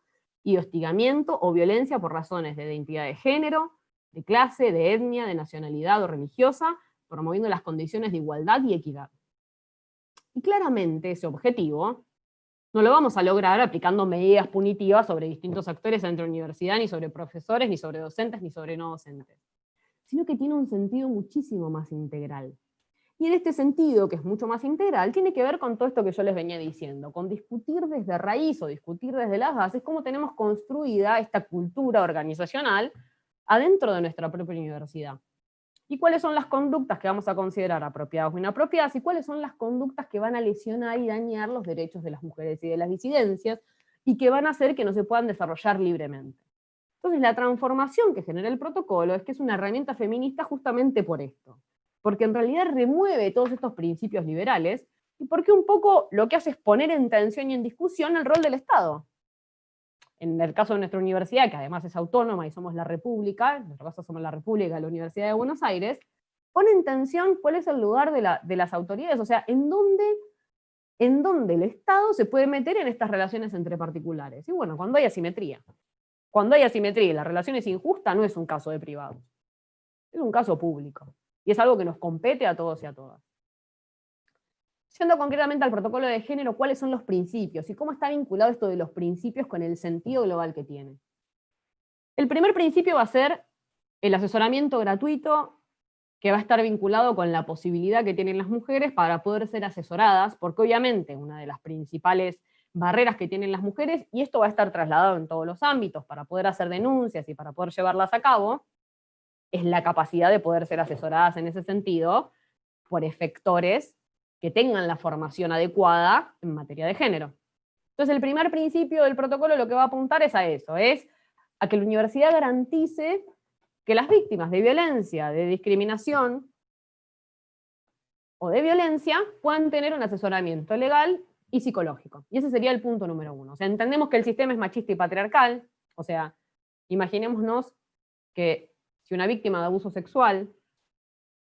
y de hostigamiento o violencia por razones de identidad de género, de clase, de etnia, de nacionalidad o religiosa, promoviendo las condiciones de igualdad y equidad. Y claramente ese objetivo no lo vamos a lograr aplicando medidas punitivas sobre distintos actores dentro de la universidad, ni sobre profesores, ni sobre docentes, ni sobre no docentes, sino que tiene un sentido muchísimo más integral. Y en este sentido, que es mucho más integral, tiene que ver con todo esto que yo les venía diciendo, con discutir desde raíz o discutir desde las bases cómo tenemos construida esta cultura organizacional adentro de nuestra propia universidad. Y cuáles son las conductas que vamos a considerar apropiadas o inapropiadas, y cuáles son las conductas que van a lesionar y dañar los derechos de las mujeres y de las disidencias, y que van a hacer que no se puedan desarrollar libremente. Entonces, la transformación que genera el protocolo es que es una herramienta feminista justamente por esto, porque en realidad remueve todos estos principios liberales, y porque un poco lo que hace es poner en tensión y en discusión el rol del Estado. En el caso de nuestra universidad, que además es autónoma y somos la República, en nuestro caso somos la República de la Universidad de Buenos Aires, pone en tensión cuál es el lugar de las autoridades, o sea, en dónde el Estado se puede meter en estas relaciones entre particulares. Y bueno, cuando hay asimetría. Cuando hay asimetría y la relación es injusta, no es un caso de privados, es un caso público. Y es algo que nos compete a todos y a todas. Yendo concretamente al protocolo de género, ¿cuáles son los principios? ¿Y cómo está vinculado esto de los principios con el sentido global que tiene? El primer principio va a ser el asesoramiento gratuito, que va a estar vinculado con la posibilidad que tienen las mujeres para poder ser asesoradas, porque obviamente una de las principales barreras que tienen las mujeres, y esto va a estar trasladado en todos los ámbitos para poder hacer denuncias y para poder llevarlas a cabo, es la capacidad de poder ser asesoradas en ese sentido por efectores que tengan la formación adecuada en materia de género. Entonces, el primer principio del protocolo lo que va a apuntar es a eso, es a que la universidad garantice que las víctimas de violencia, de discriminación o de violencia puedan tener un asesoramiento legal y psicológico. Y ese sería el punto número 1. O sea, entendemos que el sistema es machista y patriarcal, o sea, imaginémonos que si una víctima de abuso sexual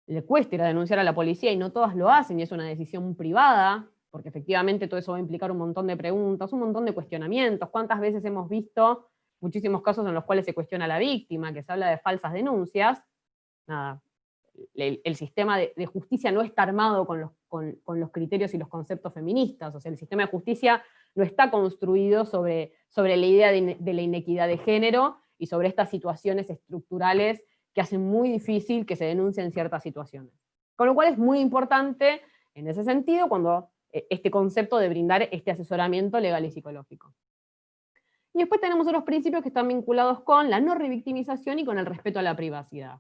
le cuesta ir a denunciar a la policía y no todas lo hacen y es una decisión privada, porque efectivamente todo eso va a implicar un montón de preguntas, un montón de cuestionamientos. ¿Cuántas veces hemos visto muchísimos casos en los cuales se cuestiona a la víctima, que se habla de falsas denuncias? Nada, el sistema de justicia no está armado con los criterios y los conceptos feministas, o sea, el sistema de justicia no está construido sobre la idea de la inequidad de género y sobre estas situaciones estructurales que hacen muy difícil que se denuncien ciertas situaciones. Con lo cual es muy importante, en ese sentido, cuando este concepto de brindar este asesoramiento legal y psicológico. Y después tenemos otros principios que están vinculados con la no revictimización y con el respeto a la privacidad.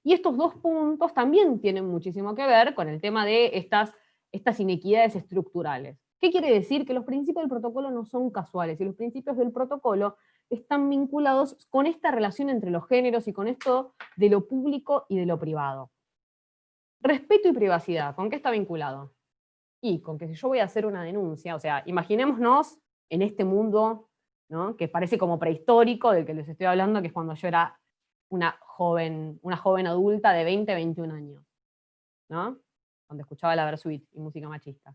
Y estos dos puntos también tienen muchísimo que ver con el tema de estas inequidades estructurales. ¿Qué quiere decir? Que los principios del protocolo no son casuales, y los principios del protocolo están vinculados con esta relación entre los géneros y con esto de lo público y de lo privado. Respeto y privacidad, ¿con qué está vinculado? Y con que si yo voy a hacer una denuncia, o sea, imaginémonos en este mundo, ¿no?, que parece como prehistórico, del que les estoy hablando, que es cuando yo era una joven adulta de 20, 21 años, ¿no?, cuando escuchaba la Versuit y música machista.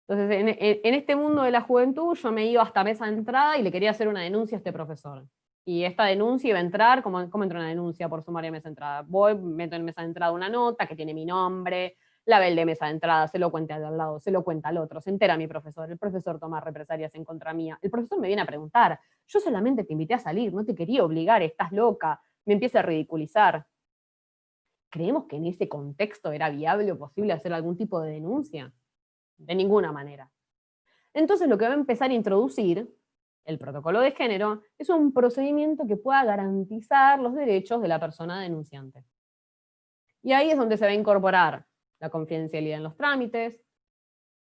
Entonces, en este mundo de la juventud, yo me iba hasta mesa de entrada y le quería hacer una denuncia a este profesor. Y esta denuncia iba a entrar, ¿cómo entra una denuncia por sumaria de mesa de entrada? Voy, meto en mesa de entrada una nota que tiene mi nombre, la ve el de mesa de entrada, se lo cuenta al lado, se lo cuenta al otro, se entera mi profesor, el profesor toma represalias en contra mía, el profesor me viene a preguntar, yo solamente te invité a salir, no te quería obligar, estás loca, me empieza a ridiculizar. ¿Creemos que en ese contexto era viable o posible hacer algún tipo de denuncia? De ninguna manera. Entonces lo que va a empezar a introducir el protocolo de género es un procedimiento que pueda garantizar los derechos de la persona denunciante. Y ahí es donde se va a incorporar la confidencialidad en los trámites,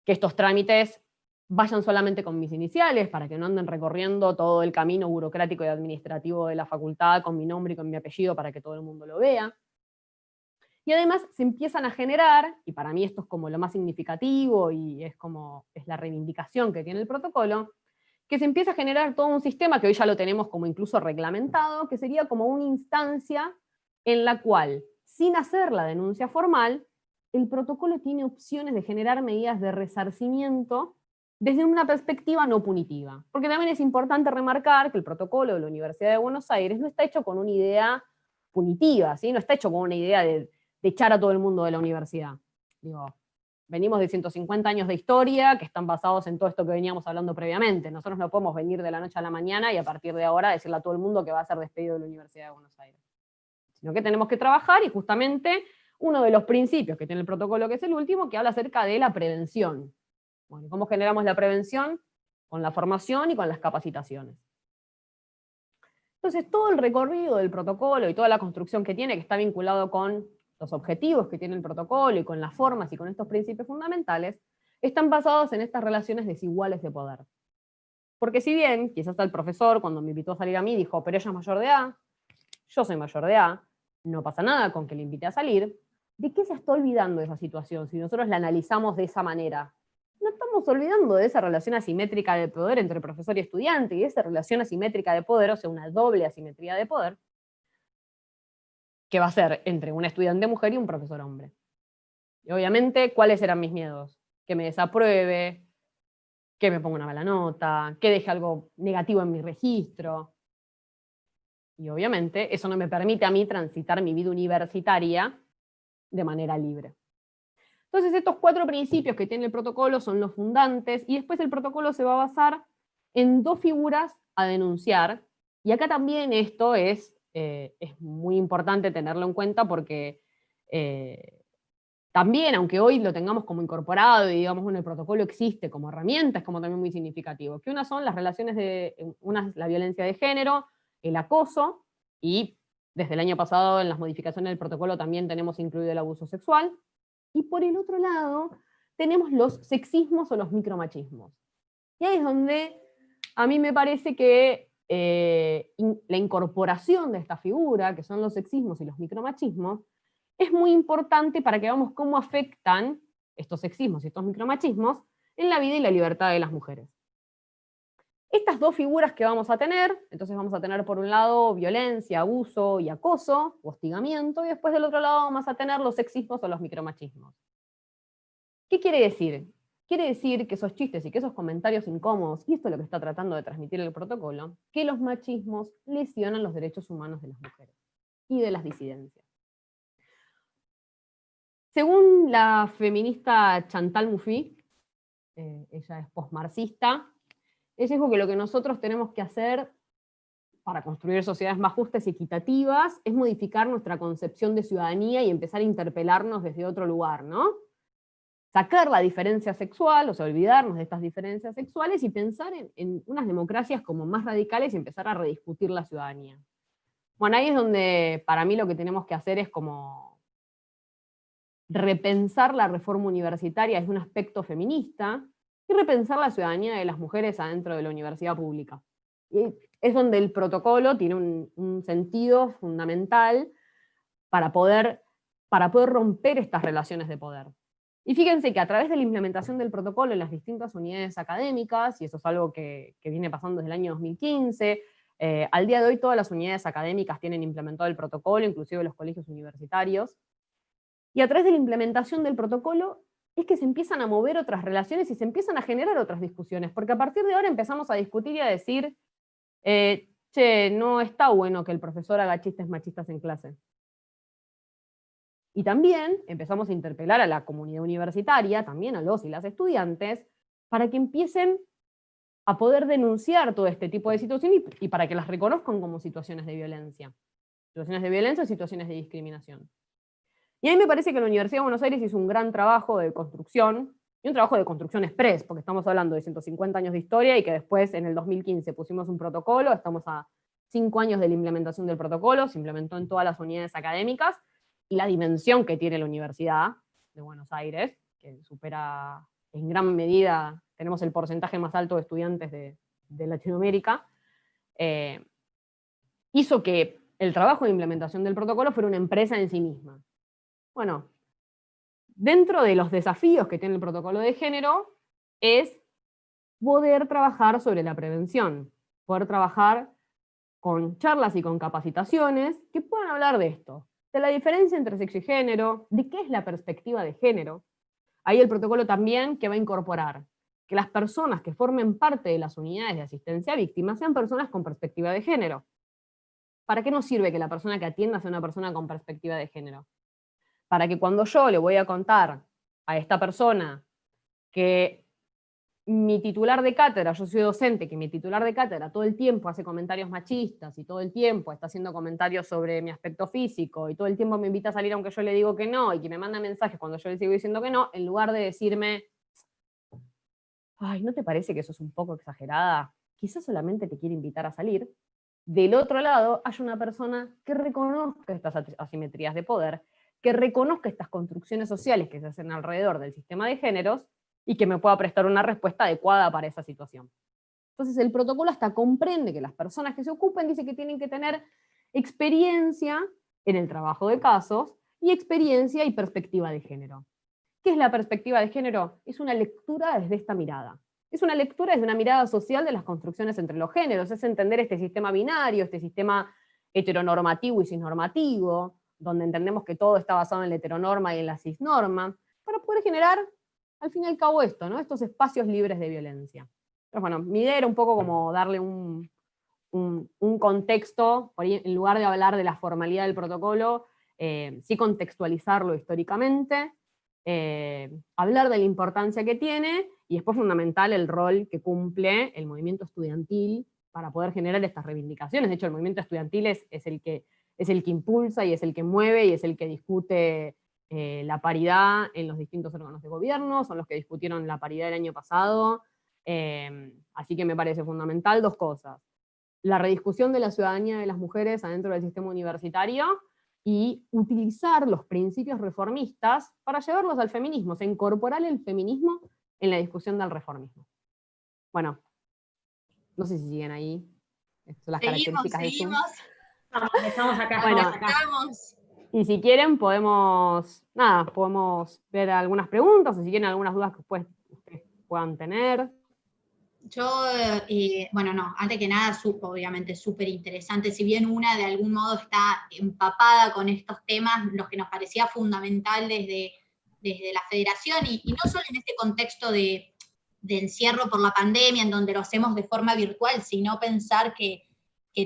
que estos trámites vayan solamente con mis iniciales, para que no anden recorriendo todo el camino burocrático y administrativo de la facultad con mi nombre y con mi apellido para que todo el mundo lo vea. Y además se empiezan a generar, y para mí esto es como lo más significativo y es la reivindicación que tiene el protocolo, que se empieza a generar todo un sistema que hoy ya lo tenemos como incluso reglamentado, que sería como una instancia en la cual, sin hacer la denuncia formal, el protocolo tiene opciones de generar medidas de resarcimiento desde una perspectiva no punitiva. Porque también es importante remarcar que el protocolo de la Universidad de Buenos Aires no está hecho con una idea punitiva, ¿sí? No está hecho con una idea de echar a todo el mundo de la universidad. Digo, venimos de 150 años de historia que están basados en todo esto que veníamos hablando previamente. Nosotros no podemos venir de la noche a la mañana y a partir de ahora decirle a todo el mundo que va a ser despedido de la Universidad de Buenos Aires. Sino que tenemos que trabajar, y justamente uno de los principios que tiene el protocolo, que es el último, que habla acerca de la prevención. Bueno, ¿cómo generamos la prevención? Con la formación y con las capacitaciones. Entonces, todo el recorrido del protocolo y toda la construcción que tiene, que está vinculado con los objetivos que tiene el protocolo y con las formas y con estos principios fundamentales, están basados en estas relaciones desiguales de poder. Porque si bien, quizás el profesor, cuando me invitó a salir a mí, dijo, pero ella es mayor de edad, yo soy mayor de edad, no pasa nada con que le invite a salir, ¿de qué se está olvidando esa situación si nosotros la analizamos de esa manera? No estamos olvidando de esa relación asimétrica de poder entre profesor y estudiante, y esa relación asimétrica de poder, o sea, una doble asimetría de poder, que va a ser entre un estudiante mujer y un profesor hombre. Y obviamente, ¿cuáles eran mis miedos? Que me desapruebe, que me ponga una mala nota, que deje algo negativo en mi registro. Y obviamente eso no me permite a mí transitar mi vida universitaria de manera libre. Entonces estos 4 principios que tiene el protocolo son los fundantes, y después el protocolo se va a basar en 2 figuras a denunciar, y acá también esto es muy importante tenerlo en cuenta porque también, aunque hoy lo tengamos como incorporado y digamos, bueno, el protocolo existe como herramienta, es como también muy significativo, que una son las relaciones una es la violencia de género, el acoso, y desde el año pasado en las modificaciones del protocolo también tenemos incluido el abuso sexual, y por el otro lado tenemos los sexismos o los micromachismos. Y ahí es donde a mí me parece que la incorporación de esta figura, que son los sexismos y los micromachismos, es muy importante para que veamos cómo afectan estos sexismos y estos micromachismos en la vida y la libertad de las mujeres. Estas 2 figuras que vamos a tener, entonces vamos a tener por un lado violencia, abuso y acoso, o hostigamiento, y después del otro lado vamos a tener los sexismos o los micromachismos. ¿Qué quiere decir? Quiere decir que esos chistes y que esos comentarios incómodos, y esto es lo que está tratando de transmitir el protocolo, que los machismos lesionan los derechos humanos de las mujeres y de las disidencias. Según la feminista Chantal Mouffe, ella es postmarxista, ella dijo que lo que nosotros tenemos que hacer para construir sociedades más justas y equitativas es modificar nuestra concepción de ciudadanía y empezar a interpelarnos desde otro lugar, ¿no? Sacar la diferencia sexual, o sea, olvidarnos de estas diferencias sexuales y pensar en unas democracias como más radicales y empezar a rediscutir la ciudadanía. Bueno, ahí es donde para mí lo que tenemos que hacer es como repensar la reforma universitaria desde un aspecto feminista y repensar la ciudadanía de las mujeres adentro de la universidad pública. Y es donde el protocolo tiene un sentido fundamental para poder romper estas relaciones de poder. Y fíjense que a través de la implementación del protocolo en las distintas unidades académicas, y eso es algo que viene pasando desde el año 2015, al día de hoy todas las unidades académicas tienen implementado el protocolo, inclusive los colegios universitarios, y a través de la implementación del protocolo es que se empiezan a mover otras relaciones y se empiezan a generar otras discusiones, porque a partir de ahora empezamos a discutir y a decir, che, no está bueno que el profesor haga chistes machistas en clase. Y también empezamos a interpelar a la comunidad universitaria, también a los y las estudiantes, para que empiecen a poder denunciar todo este tipo de situaciones y para que las reconozcan como situaciones de violencia. Situaciones de violencia o situaciones de discriminación. Y a mí me parece que la Universidad de Buenos Aires hizo un gran trabajo de construcción, y un trabajo de construcción express, porque estamos hablando de 150 años de historia y que después en el 2015 pusimos un protocolo, estamos a 5 años de la implementación del protocolo, se implementó en todas las unidades académicas, y la dimensión que tiene la Universidad de Buenos Aires, que supera en gran medida tenemos el porcentaje más alto de estudiantes de Latinoamérica, hizo que el trabajo de implementación del protocolo fuera una empresa en sí misma. Bueno, dentro de los desafíos que tiene el protocolo de género es poder trabajar sobre la prevención, poder trabajar con charlas y con capacitaciones que puedan hablar de esto, de la diferencia entre sexo y género, de qué es la perspectiva de género. Ahí el protocolo también que va a incorporar que las personas que formen parte de las unidades de asistencia a víctimas sean personas con perspectiva de género. ¿Para qué nos sirve que la persona que atienda sea una persona con perspectiva de género? Para que cuando yo le voy a contar a esta persona que mi titular de cátedra, yo soy docente, que mi titular de cátedra todo el tiempo hace comentarios machistas y todo el tiempo está haciendo comentarios sobre mi aspecto físico y todo el tiempo me invita a salir aunque yo le digo que no y que me manda mensajes cuando yo le sigo diciendo que no, en lugar de decirme, ay, ¿no te parece que eso es un poco exagerada? Quizás solamente te quiere invitar a salir. Del otro lado hay una persona que reconozca estas asimetrías de poder, que reconozca estas construcciones sociales que se hacen alrededor del sistema de géneros y que me pueda prestar una respuesta adecuada para esa situación. Entonces el protocolo hasta comprende que las personas que se ocupen dice que tienen que tener experiencia en el trabajo de casos y experiencia y perspectiva de género. ¿Qué es la perspectiva de género? Es una lectura desde esta mirada. Es una lectura desde una mirada social de las construcciones entre los géneros, es entender este sistema binario, este sistema heteronormativo y cisnormativo, donde entendemos que todo está basado en la heteronorma y en la cisnorma, para poder generar al fin y al cabo esto, ¿no? Estos espacios libres de violencia. Entonces, bueno, mi idea era un poco como darle un contexto, por ahí, en lugar de hablar de la formalidad del protocolo, sí contextualizarlo históricamente, hablar de la importancia que tiene, y después fundamental el rol que cumple el movimiento estudiantil para poder generar estas reivindicaciones. De hecho, el movimiento estudiantil es el que impulsa y es el que mueve y es el que discute la paridad en los distintos órganos de gobierno, son los que discutieron la paridad el año pasado, así que me parece fundamental dos cosas: la rediscusión de la ciudadanía de las mujeres adentro del sistema universitario y utilizar los principios reformistas para llevarlos al feminismo, o sea, incorporar el feminismo en la discusión del reformismo. Bueno, no sé si siguen ahí. Estas son las características del Zoom. Estamos acá. Bueno, Estamos. y si quieren podemos ver algunas preguntas, o si quieren algunas dudas que ustedes puedan tener. Yo, bueno, no, antes que nada, obviamente súper interesante, si bien una de algún modo está empapada con estos temas, lo que nos parecía fundamental desde la federación, y no solo en este contexto de encierro por la pandemia, en donde lo hacemos de forma virtual, sino pensar que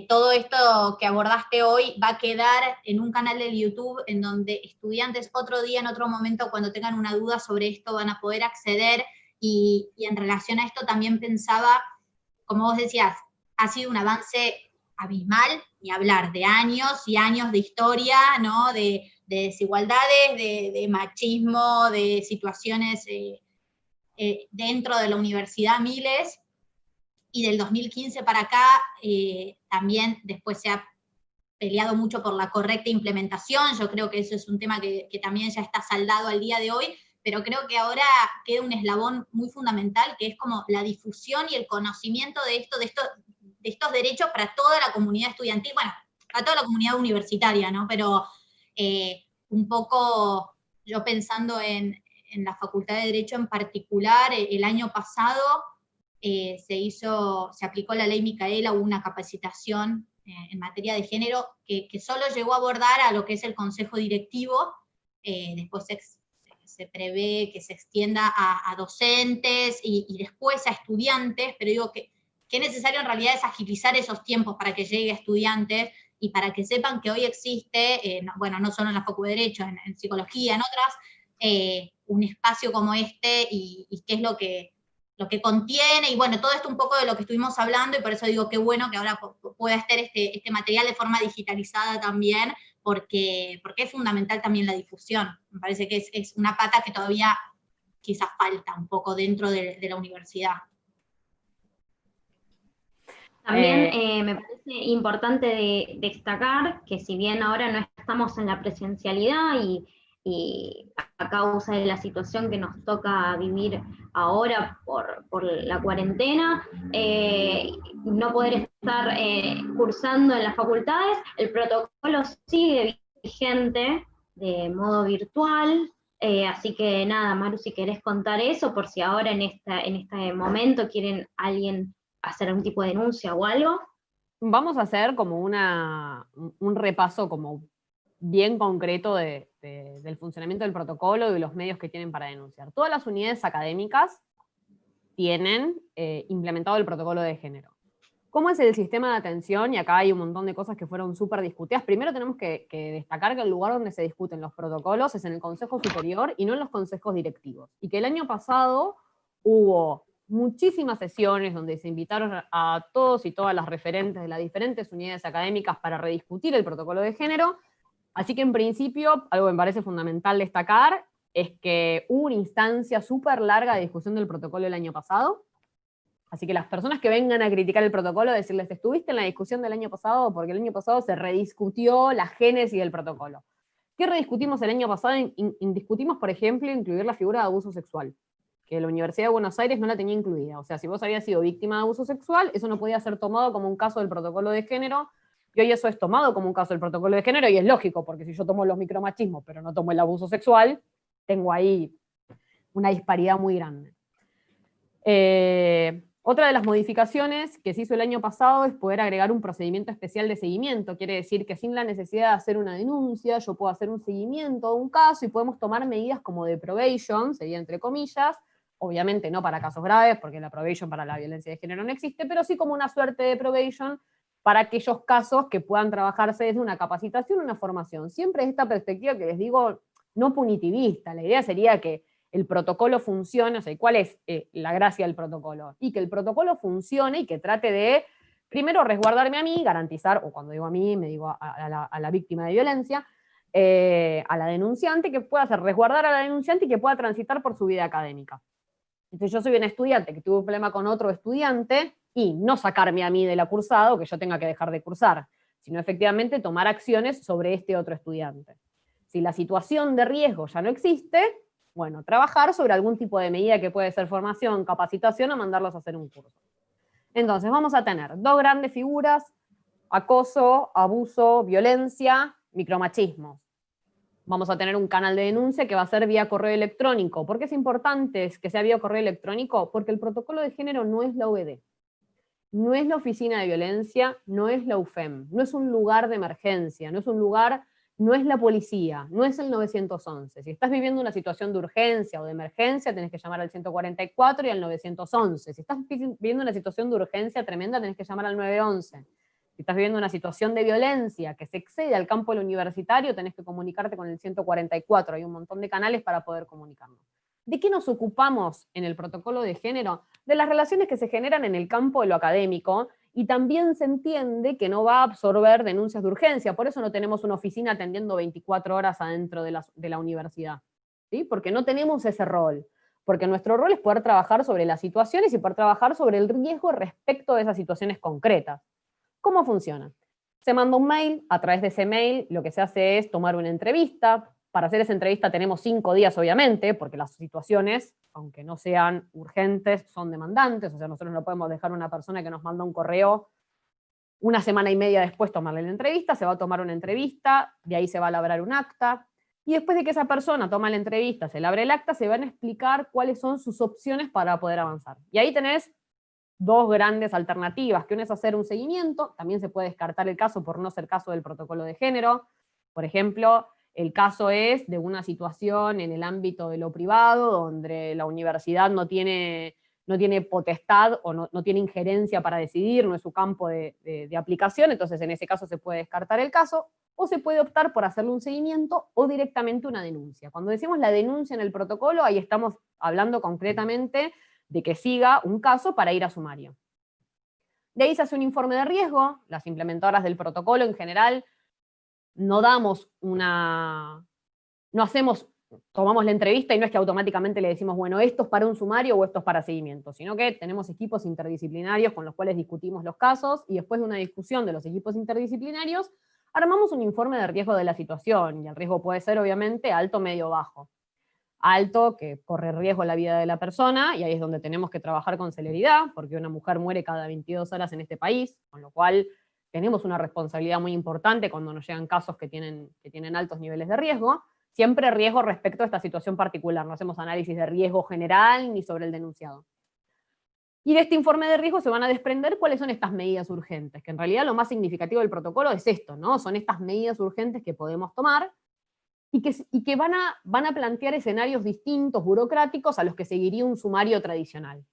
todo esto que abordaste hoy va a quedar en un canal de YouTube en donde estudiantes otro día, en otro momento, cuando tengan una duda sobre esto, van a poder acceder. Y en relación a esto también pensaba, como vos decías, ha sido un avance abismal, ni hablar, de años y años de historia, ¿no? De desigualdades, de machismo, de situaciones dentro de la universidad, miles, y del 2015 para acá también después se ha peleado mucho por la correcta implementación. Yo creo que eso es un tema que también ya está saldado al día de hoy, pero creo que ahora queda un eslabón muy fundamental, que es como la difusión y el conocimiento de estos derechos para toda la comunidad estudiantil, bueno, para toda la comunidad universitaria, ¿no? Pero un poco yo pensando en la Facultad de Derecho en particular, el año pasado se aplicó la ley Micaela, hubo una capacitación en materia de género que solo llegó a abordar a lo que es el consejo directivo, después se prevé que se extienda a docentes y después a estudiantes, pero digo que es necesario en realidad es agilizar esos tiempos para que llegue a estudiantes y para que sepan que hoy existe, no solo en la Facultad de Derecho, en psicología, en otras, un espacio como este y qué es lo que contiene, y bueno, todo esto un poco de lo que estuvimos hablando, y por eso digo qué bueno que ahora pueda estar este material de forma digitalizada también, porque es fundamental también la difusión. Me parece que es una pata que todavía quizás falta un poco dentro de la universidad. También me parece importante destacar que si bien ahora no estamos en la presencialidad y y a causa de la situación que nos toca vivir ahora por la cuarentena, no poder estar cursando en las facultades, el protocolo sigue vigente de modo virtual. Así que nada, Maru, si querés contar eso, por si ahora en este momento quieren alguien hacer algún tipo de denuncia o algo. Vamos a hacer como un repaso como bien concreto del funcionamiento del protocolo y de los medios que tienen para denunciar. Todas las unidades académicas tienen implementado el protocolo de género. ¿Cómo es el sistema de atención? Y acá hay un montón de cosas que fueron súper discutidas. Primero tenemos que destacar que el lugar donde se discuten los protocolos es en el Consejo Superior y no en los consejos directivos. Y que el año pasado hubo muchísimas sesiones donde se invitaron a todos y todas las referentes de las diferentes unidades académicas para rediscutir el protocolo de género. Así que en principio, algo que me parece fundamental destacar es que hubo una instancia súper larga de discusión del protocolo el año pasado. Así que las personas que vengan a criticar el protocolo, decirles, ¿estuviste en la discusión del año pasado? Porque el año pasado se rediscutió la génesis del protocolo. ¿Qué rediscutimos el año pasado? Discutimos, por ejemplo, incluir la figura de abuso sexual, que la Universidad de Buenos Aires no la tenía incluida. O sea, si vos habías sido víctima de abuso sexual, eso no podía ser tomado como un caso del protocolo de género, y hoy eso es tomado como un caso del protocolo de género, y es lógico, porque si yo tomo los micromachismos, pero no tomo el abuso sexual, tengo ahí una disparidad muy grande. Otra de las modificaciones que se hizo el año pasado es poder agregar un procedimiento especial de seguimiento. Quiere decir que sin la necesidad de hacer una denuncia, yo puedo hacer un seguimiento de un caso y podemos tomar medidas como de probation, sería entre comillas, obviamente no para casos graves, porque la probation para la violencia de género no existe, pero sí como una suerte de probation para aquellos casos que puedan trabajarse desde una capacitación, una formación. Siempre es esta perspectiva que les digo, no punitivista. La idea sería que el protocolo funcione, o sea, ¿cuál es la gracia del protocolo? Y que el protocolo funcione y que trate de, primero, resguardarme a mí, garantizar, o cuando digo a mí, me digo a la víctima de violencia, a la denunciante, que pueda hacer resguardar a la denunciante y que pueda transitar por su vida académica. Entonces yo soy un estudiante que tuvo un problema con otro estudiante y no sacarme a mí de la cursada o que yo tenga que dejar de cursar, sino efectivamente tomar acciones sobre este otro estudiante. Si la situación de riesgo ya no existe, bueno, trabajar sobre algún tipo de medida que puede ser formación, capacitación o mandarlos a hacer un curso. Entonces vamos a tener dos grandes figuras: acoso, abuso, violencia, micromachismo. Vamos a tener un canal de denuncia que va a ser vía correo electrónico. ¿Por qué es importante que sea vía correo electrónico? Porque el protocolo de género no es la OVD, no es la oficina de violencia, no es la UFEM, no es un lugar de emergencia, no es la policía, no es el 911. Si estás viviendo una situación de urgencia o de emergencia, tenés que llamar al 144 y al 911. Si estás viviendo una situación de urgencia tremenda, tenés que llamar al 911. Si estás viviendo una situación de violencia que se excede al campo del universitario, tenés que comunicarte con el 144. Hay un montón de canales para poder comunicarnos. ¿De qué nos ocupamos en el protocolo de género? De las relaciones que se generan en el campo de lo académico, y también se entiende que no va a absorber denuncias de urgencia. Por eso no tenemos una oficina atendiendo 24 horas adentro de la universidad, ¿sí? Porque no tenemos ese rol. Porque nuestro rol es poder trabajar sobre las situaciones y poder trabajar sobre el riesgo respecto de esas situaciones concretas. ¿Cómo funciona? Se manda un mail, a través de ese mail lo que se hace es tomar una entrevista. Para hacer esa entrevista tenemos 5 días, obviamente, porque las situaciones, aunque no sean urgentes, son demandantes. O sea, nosotros no podemos dejar a una persona que nos manda un correo una semana y media después tomarle la entrevista. Se va a tomar una entrevista, de ahí se va a labrar un acta, y después de que esa persona toma la entrevista, se labre el acta, se van a explicar cuáles son sus opciones para poder avanzar. Y ahí tenés dos grandes alternativas, que una es hacer un seguimiento. También se puede descartar el caso por no ser caso del protocolo de género. Por ejemplo, el caso es de una situación en el ámbito de lo privado, donde la universidad no tiene potestad o no tiene injerencia para decidir, no es su campo de aplicación. Entonces en ese caso se puede descartar el caso, o se puede optar por hacerle un seguimiento o directamente una denuncia. Cuando decimos la denuncia en el protocolo, ahí estamos hablando concretamente de que siga un caso para ir a sumario. De ahí se hace un informe de riesgo. Las implementadoras del protocolo en general tomamos la entrevista y no es que automáticamente le decimos, bueno, esto es para un sumario o esto es para seguimiento, sino que tenemos equipos interdisciplinarios con los cuales discutimos los casos, y después de una discusión de los equipos interdisciplinarios, armamos un informe de riesgo de la situación, y el riesgo puede ser obviamente alto, medio, bajo. Alto, que corre riesgo la vida de la persona, y ahí es donde tenemos que trabajar con celeridad, porque una mujer muere cada 22 horas en este país, con lo cual tenemos una responsabilidad muy importante cuando nos llegan casos que tienen altos niveles de riesgo. Siempre riesgo respecto a esta situación particular, no hacemos análisis de riesgo general ni sobre el denunciado. Y de este informe de riesgo se van a desprender cuáles son estas medidas urgentes, que en realidad lo más significativo del protocolo es esto, ¿no? Son estas medidas urgentes que podemos tomar y que van a plantear escenarios distintos, burocráticos, a los que seguiría un sumario tradicional.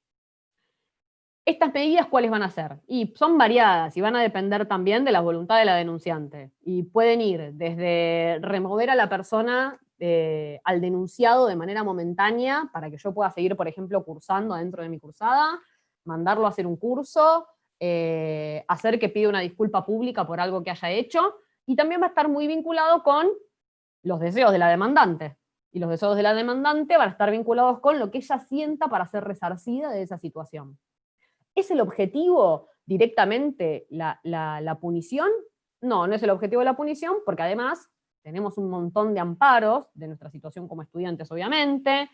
¿Estas medidas cuáles van a ser? Y son variadas y van a depender también de la voluntad de la denunciante. Y pueden ir desde remover a la persona al denunciado de manera momentánea para que yo pueda seguir, por ejemplo, cursando dentro de mi cursada, mandarlo a hacer un curso, hacer que pida una disculpa pública por algo que haya hecho, y también va a estar muy vinculado con los deseos de la demandante. Y los deseos de la demandante van a estar vinculados con lo que ella sienta para ser resarcida de esa situación. ¿Es el objetivo directamente la punición? No, no es el objetivo de la punición, porque además tenemos un montón de amparos de nuestra situación como estudiantes, obviamente,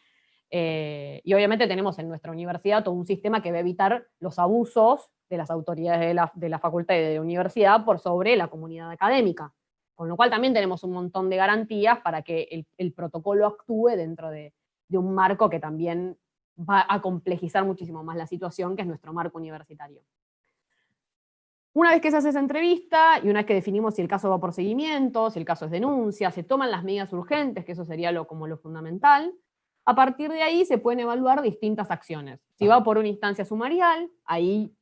y obviamente tenemos en nuestra universidad todo un sistema que va a evitar los abusos de las autoridades de la facultad y de la universidad por sobre la comunidad académica. Con lo cual también tenemos un montón de garantías para que el protocolo actúe dentro de un marco que también va a complejizar muchísimo más la situación, que es nuestro marco universitario. Una vez que se hace esa entrevista, y una vez que definimos si el caso va por seguimiento, si el caso es denuncia, se toman las medidas urgentes, que eso sería como lo fundamental, a partir de ahí se pueden evaluar distintas acciones. Si va por una instancia sumarial, ahí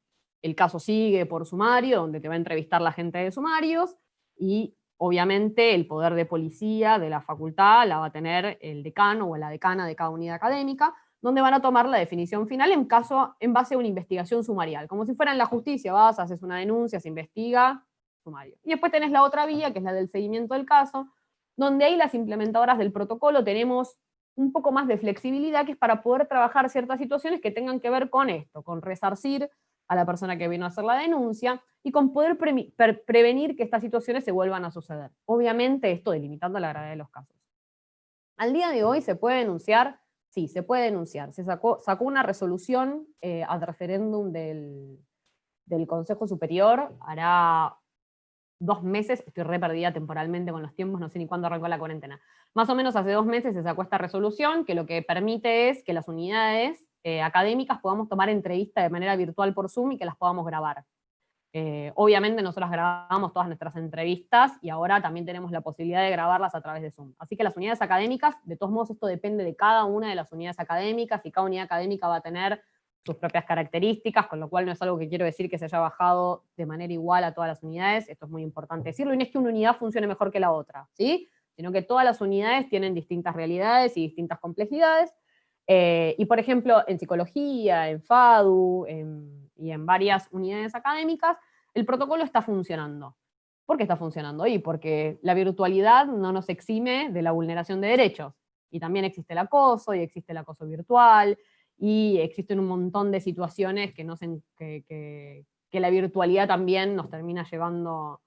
el caso sigue por sumario, donde te va a entrevistar la gente de sumarios, y obviamente el poder de policía de la facultad la va a tener el decano o la decana de cada unidad académica, donde van a tomar la definición final en base a una investigación sumarial. Como si fuera en la justicia, vas, haces una denuncia, se investiga, sumario. Y después tenés la otra vía, que es la del seguimiento del caso, donde ahí las implementadoras del protocolo tenemos un poco más de flexibilidad, que es para poder trabajar ciertas situaciones que tengan que ver con esto, con resarcir a la persona que vino a hacer la denuncia, y con poder prevenir que estas situaciones se vuelvan a suceder. Obviamente esto delimitando la gravedad de los casos. Al día de hoy se puede denunciar. Sí, se puede denunciar. Se sacó una resolución al referéndum del Consejo Superior, hará 2 meses, estoy re perdida temporalmente con los tiempos, no sé ni cuándo arrancó la cuarentena. Más o menos hace 2 meses se sacó esta resolución, que lo que permite es que las unidades académicas podamos tomar entrevistas de manera virtual por Zoom y que las podamos grabar. Obviamente nosotros grabamos todas nuestras entrevistas y ahora también tenemos la posibilidad de grabarlas a través de Zoom. Así que las unidades académicas, de todos modos esto depende de cada una de las unidades académicas, y cada unidad académica va a tener sus propias características, con lo cual no es algo que quiero decir que se haya bajado de manera igual a todas las unidades. Esto es muy importante decirlo, y no es que una unidad funcione mejor que la otra, ¿sí? Sino que todas las unidades tienen distintas realidades y distintas complejidades. Y por ejemplo, en psicología, en FADU, y en varias unidades académicas, el protocolo está funcionando. ¿Por qué está funcionando? Y porque la virtualidad no nos exime de la vulneración de derechos. Y también existe el acoso, y existe el acoso virtual, y existen un montón de situaciones que la virtualidad también nos termina llevando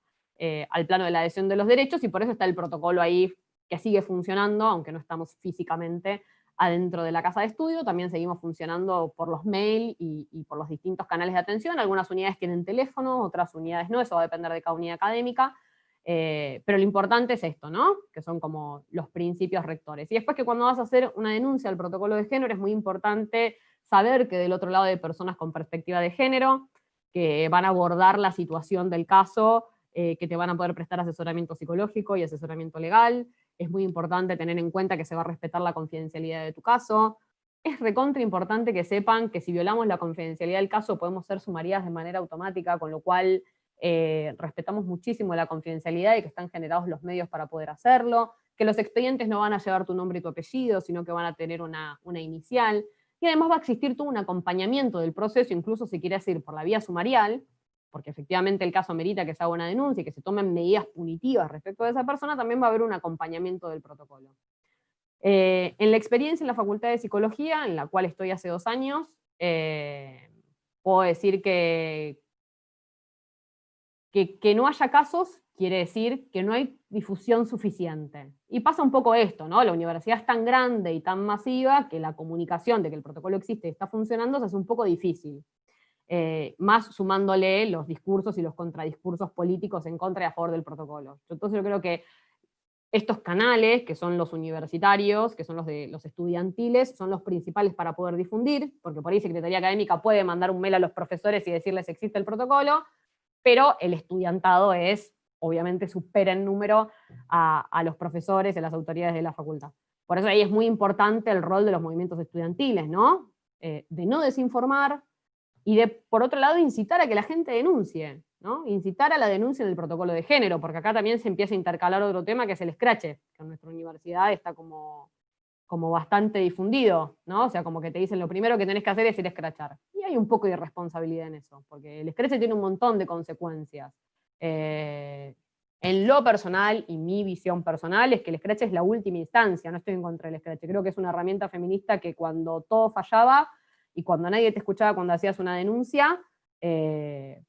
al plano de la adhesión de los derechos, y por eso está el protocolo ahí que sigue funcionando, aunque no estamos físicamente adentro de la casa de estudio. También seguimos funcionando por los mail y por los distintos canales de atención. Algunas unidades tienen teléfono, otras unidades no, eso va a depender de cada unidad académica, pero lo importante es esto, ¿no? Que son como los principios rectores. Y después, que cuando vas a hacer una denuncia al protocolo de género, es muy importante saber que del otro lado hay personas con perspectiva de género, que van a abordar la situación del caso, que te van a poder prestar asesoramiento psicológico y asesoramiento legal. Es muy importante tener en cuenta que se va a respetar la confidencialidad de tu caso. Es recontra importante que sepan que si violamos la confidencialidad del caso podemos ser sumariadas de manera automática, con lo cual respetamos muchísimo la confidencialidad y que están generados los medios para poder hacerlo, que los expedientes no van a llevar tu nombre y tu apellido, sino que van a tener una inicial, y además va a existir todo un acompañamiento del proceso, incluso si quieres ir por la vía sumarial, porque efectivamente el caso amerita que se haga una denuncia y que se tomen medidas punitivas respecto de esa persona, también va a haber un acompañamiento del protocolo. En la experiencia en la Facultad de Psicología, en la cual estoy hace 2 años, puedo decir que no haya casos quiere decir que no hay difusión suficiente. Y pasa un poco esto, ¿no? La universidad es tan grande y tan masiva que la comunicación de que el protocolo existe y está funcionando se hace un poco difícil. Más sumándole los discursos y los contradiscursos políticos en contra y a favor del protocolo. Entonces yo creo que estos canales, que son los universitarios, que son los estudiantiles, son los principales para poder difundir, porque por ahí Secretaría Académica puede mandar un mail a los profesores y decirles existe el protocolo, pero el estudiantado obviamente supera en número a los profesores y a las autoridades de la facultad. Por eso ahí es muy importante el rol de los movimientos estudiantiles, ¿no? De no desinformar, y por otro lado, incitar a que la gente denuncie, ¿no? Incitar a la denuncia en el protocolo de género, porque acá también se empieza a intercalar otro tema que es el escrache, que en nuestra universidad está como bastante difundido, ¿no? O sea, como que te dicen lo primero que tenés que hacer es ir a escrachar. Y hay un poco de irresponsabilidad en eso, porque el escrache tiene un montón de consecuencias. En lo personal, y mi visión personal, es que el escrache es la última instancia, no estoy en contra del escrache. Creo que es una herramienta feminista que cuando todo fallaba, y cuando nadie te escuchaba cuando hacías una denuncia,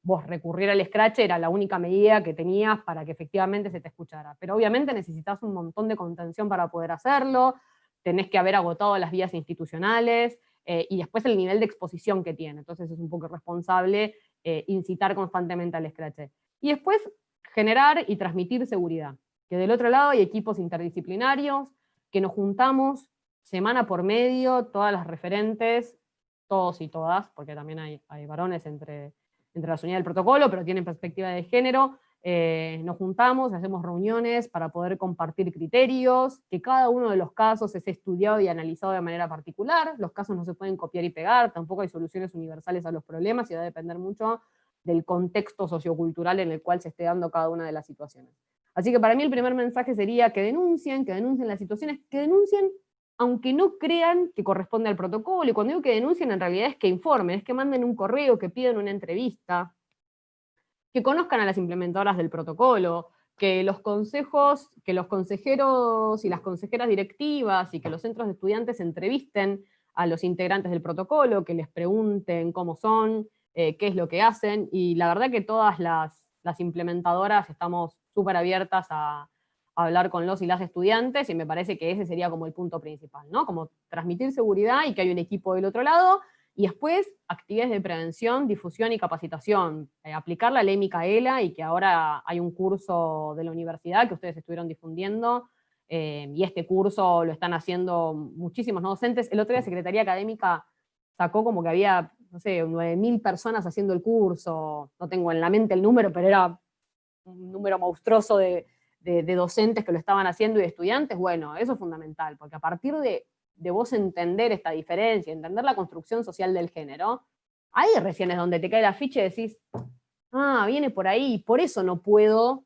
vos recurrir al escrache era la única medida que tenías para que efectivamente se te escuchara. Pero obviamente necesitas un montón de contención para poder hacerlo, tenés que haber agotado las vías institucionales, y después el nivel de exposición que tiene. Entonces es un poco irresponsable incitar constantemente al escrache. Y después generar y transmitir seguridad. Que del otro lado hay equipos interdisciplinarios, que nos juntamos semana por medio, todas las referentes, todos y todas, porque también hay varones entre las unidades del protocolo, pero tienen perspectiva de género, nos juntamos, hacemos reuniones para poder compartir criterios, que cada uno de los casos es estudiado y analizado de manera particular, los casos no se pueden copiar y pegar, tampoco hay soluciones universales a los problemas, y va a depender mucho del contexto sociocultural en el cual se esté dando cada una de las situaciones. Así que para mí el primer mensaje sería que denuncien las situaciones, que denuncien aunque no crean que corresponde al protocolo, y cuando digo que denuncien en realidad es que informen, es que manden un correo, que pidan una entrevista, que conozcan a las implementadoras del protocolo, que los consejeros y las consejeras directivas y que los centros de estudiantes entrevisten a los integrantes del protocolo, que les pregunten cómo son, qué es lo que hacen, y la verdad que todas las implementadoras estamos súper abiertas a hablar con los y las estudiantes, y me parece que ese sería como el punto principal, ¿no? Como transmitir seguridad y que hay un equipo del otro lado, y después actividades de prevención, difusión y capacitación, aplicar la ley Micaela, y que ahora hay un curso de la universidad que ustedes estuvieron difundiendo, y este curso lo están haciendo muchísimos, ¿no?, docentes. El otro día Secretaría Académica sacó como que había, no sé, 9.000 personas haciendo el curso, no tengo en la mente el número, pero era un número monstruoso de docentes que lo estaban haciendo y de estudiantes. Bueno, eso es fundamental, porque a partir de vos entender esta diferencia, entender la construcción social del género, ahí recién es donde te cae la ficha y decís, viene por ahí, por eso no puedo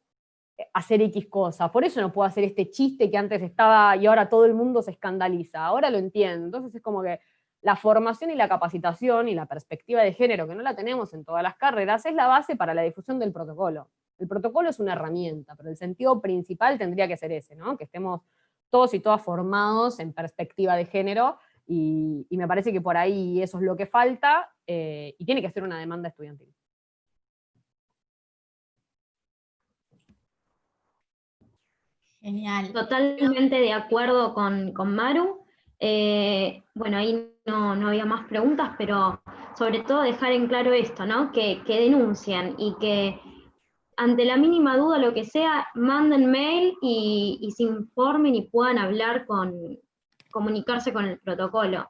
hacer X cosa, por eso no puedo hacer este chiste que antes estaba y ahora todo el mundo se escandaliza, ahora lo entiendo. Entonces es como que la formación y la capacitación y la perspectiva de género, que no la tenemos en todas las carreras, es la base para la difusión del protocolo. El protocolo es una herramienta, pero el sentido principal tendría que ser ese, ¿no? Que estemos todos y todas formados en perspectiva de género, y me parece que por ahí eso es lo que falta, y tiene que ser una demanda estudiantil. Genial. Totalmente de acuerdo con Maru. Bueno, ahí no había más preguntas, pero sobre todo dejar en claro esto, ¿no? Que denuncien, y que ante la mínima duda, lo que sea, manden mail y se informen y puedan comunicarse con el protocolo.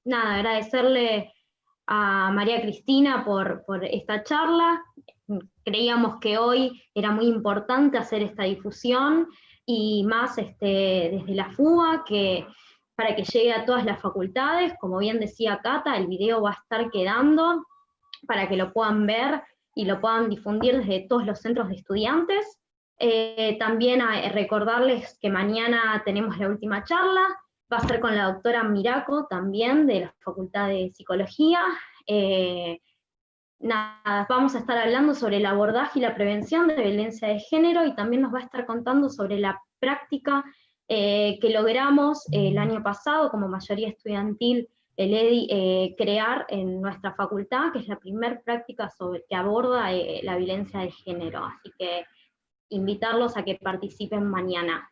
Nada, agradecerle a María Cristina por esta charla. Creíamos que hoy era muy importante hacer esta difusión, y más desde la FUBA, para que llegue a todas las facultades. Como bien decía Cata, el video va a estar quedando para que lo puedan ver y lo puedan difundir desde todos los centros de estudiantes. También recordarles que mañana tenemos la última charla, va a ser con la doctora Miraco, también de la Facultad de Psicología. Vamos a estar hablando sobre el abordaje y la prevención de violencia de género, y también nos va a estar contando sobre la práctica que logramos el año pasado como mayoría estudiantil el EDI crear en nuestra facultad, que es la primera práctica que aborda la violencia de género. Así que invitarlos a que participen mañana.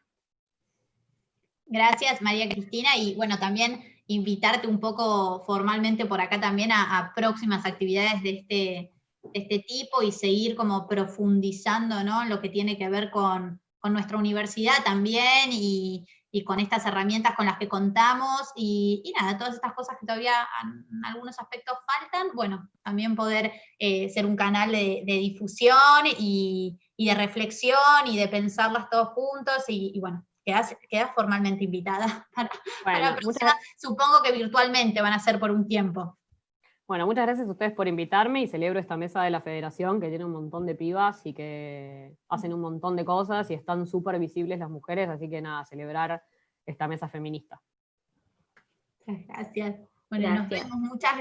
Gracias, María Cristina, y bueno, también invitarte un poco formalmente por acá también a próximas actividades de este tipo y seguir como profundizando, ¿no?, en lo que tiene que ver con nuestra universidad también y con estas herramientas con las que contamos y nada, todas estas cosas que todavía en algunos aspectos faltan, bueno, también poder ser un canal de difusión y de reflexión y de pensarlas todos juntos y bueno, quedás formalmente invitada para la próxima, supongo que virtualmente van a ser por un tiempo. Bueno, muchas gracias a ustedes por invitarme y celebro esta mesa de la federación que tiene un montón de pibas y que hacen un montón de cosas y están súper visibles las mujeres, así que nada, celebrar esta mesa feminista. Gracias. Bueno, Gracias. nos vemos, muchas gracias.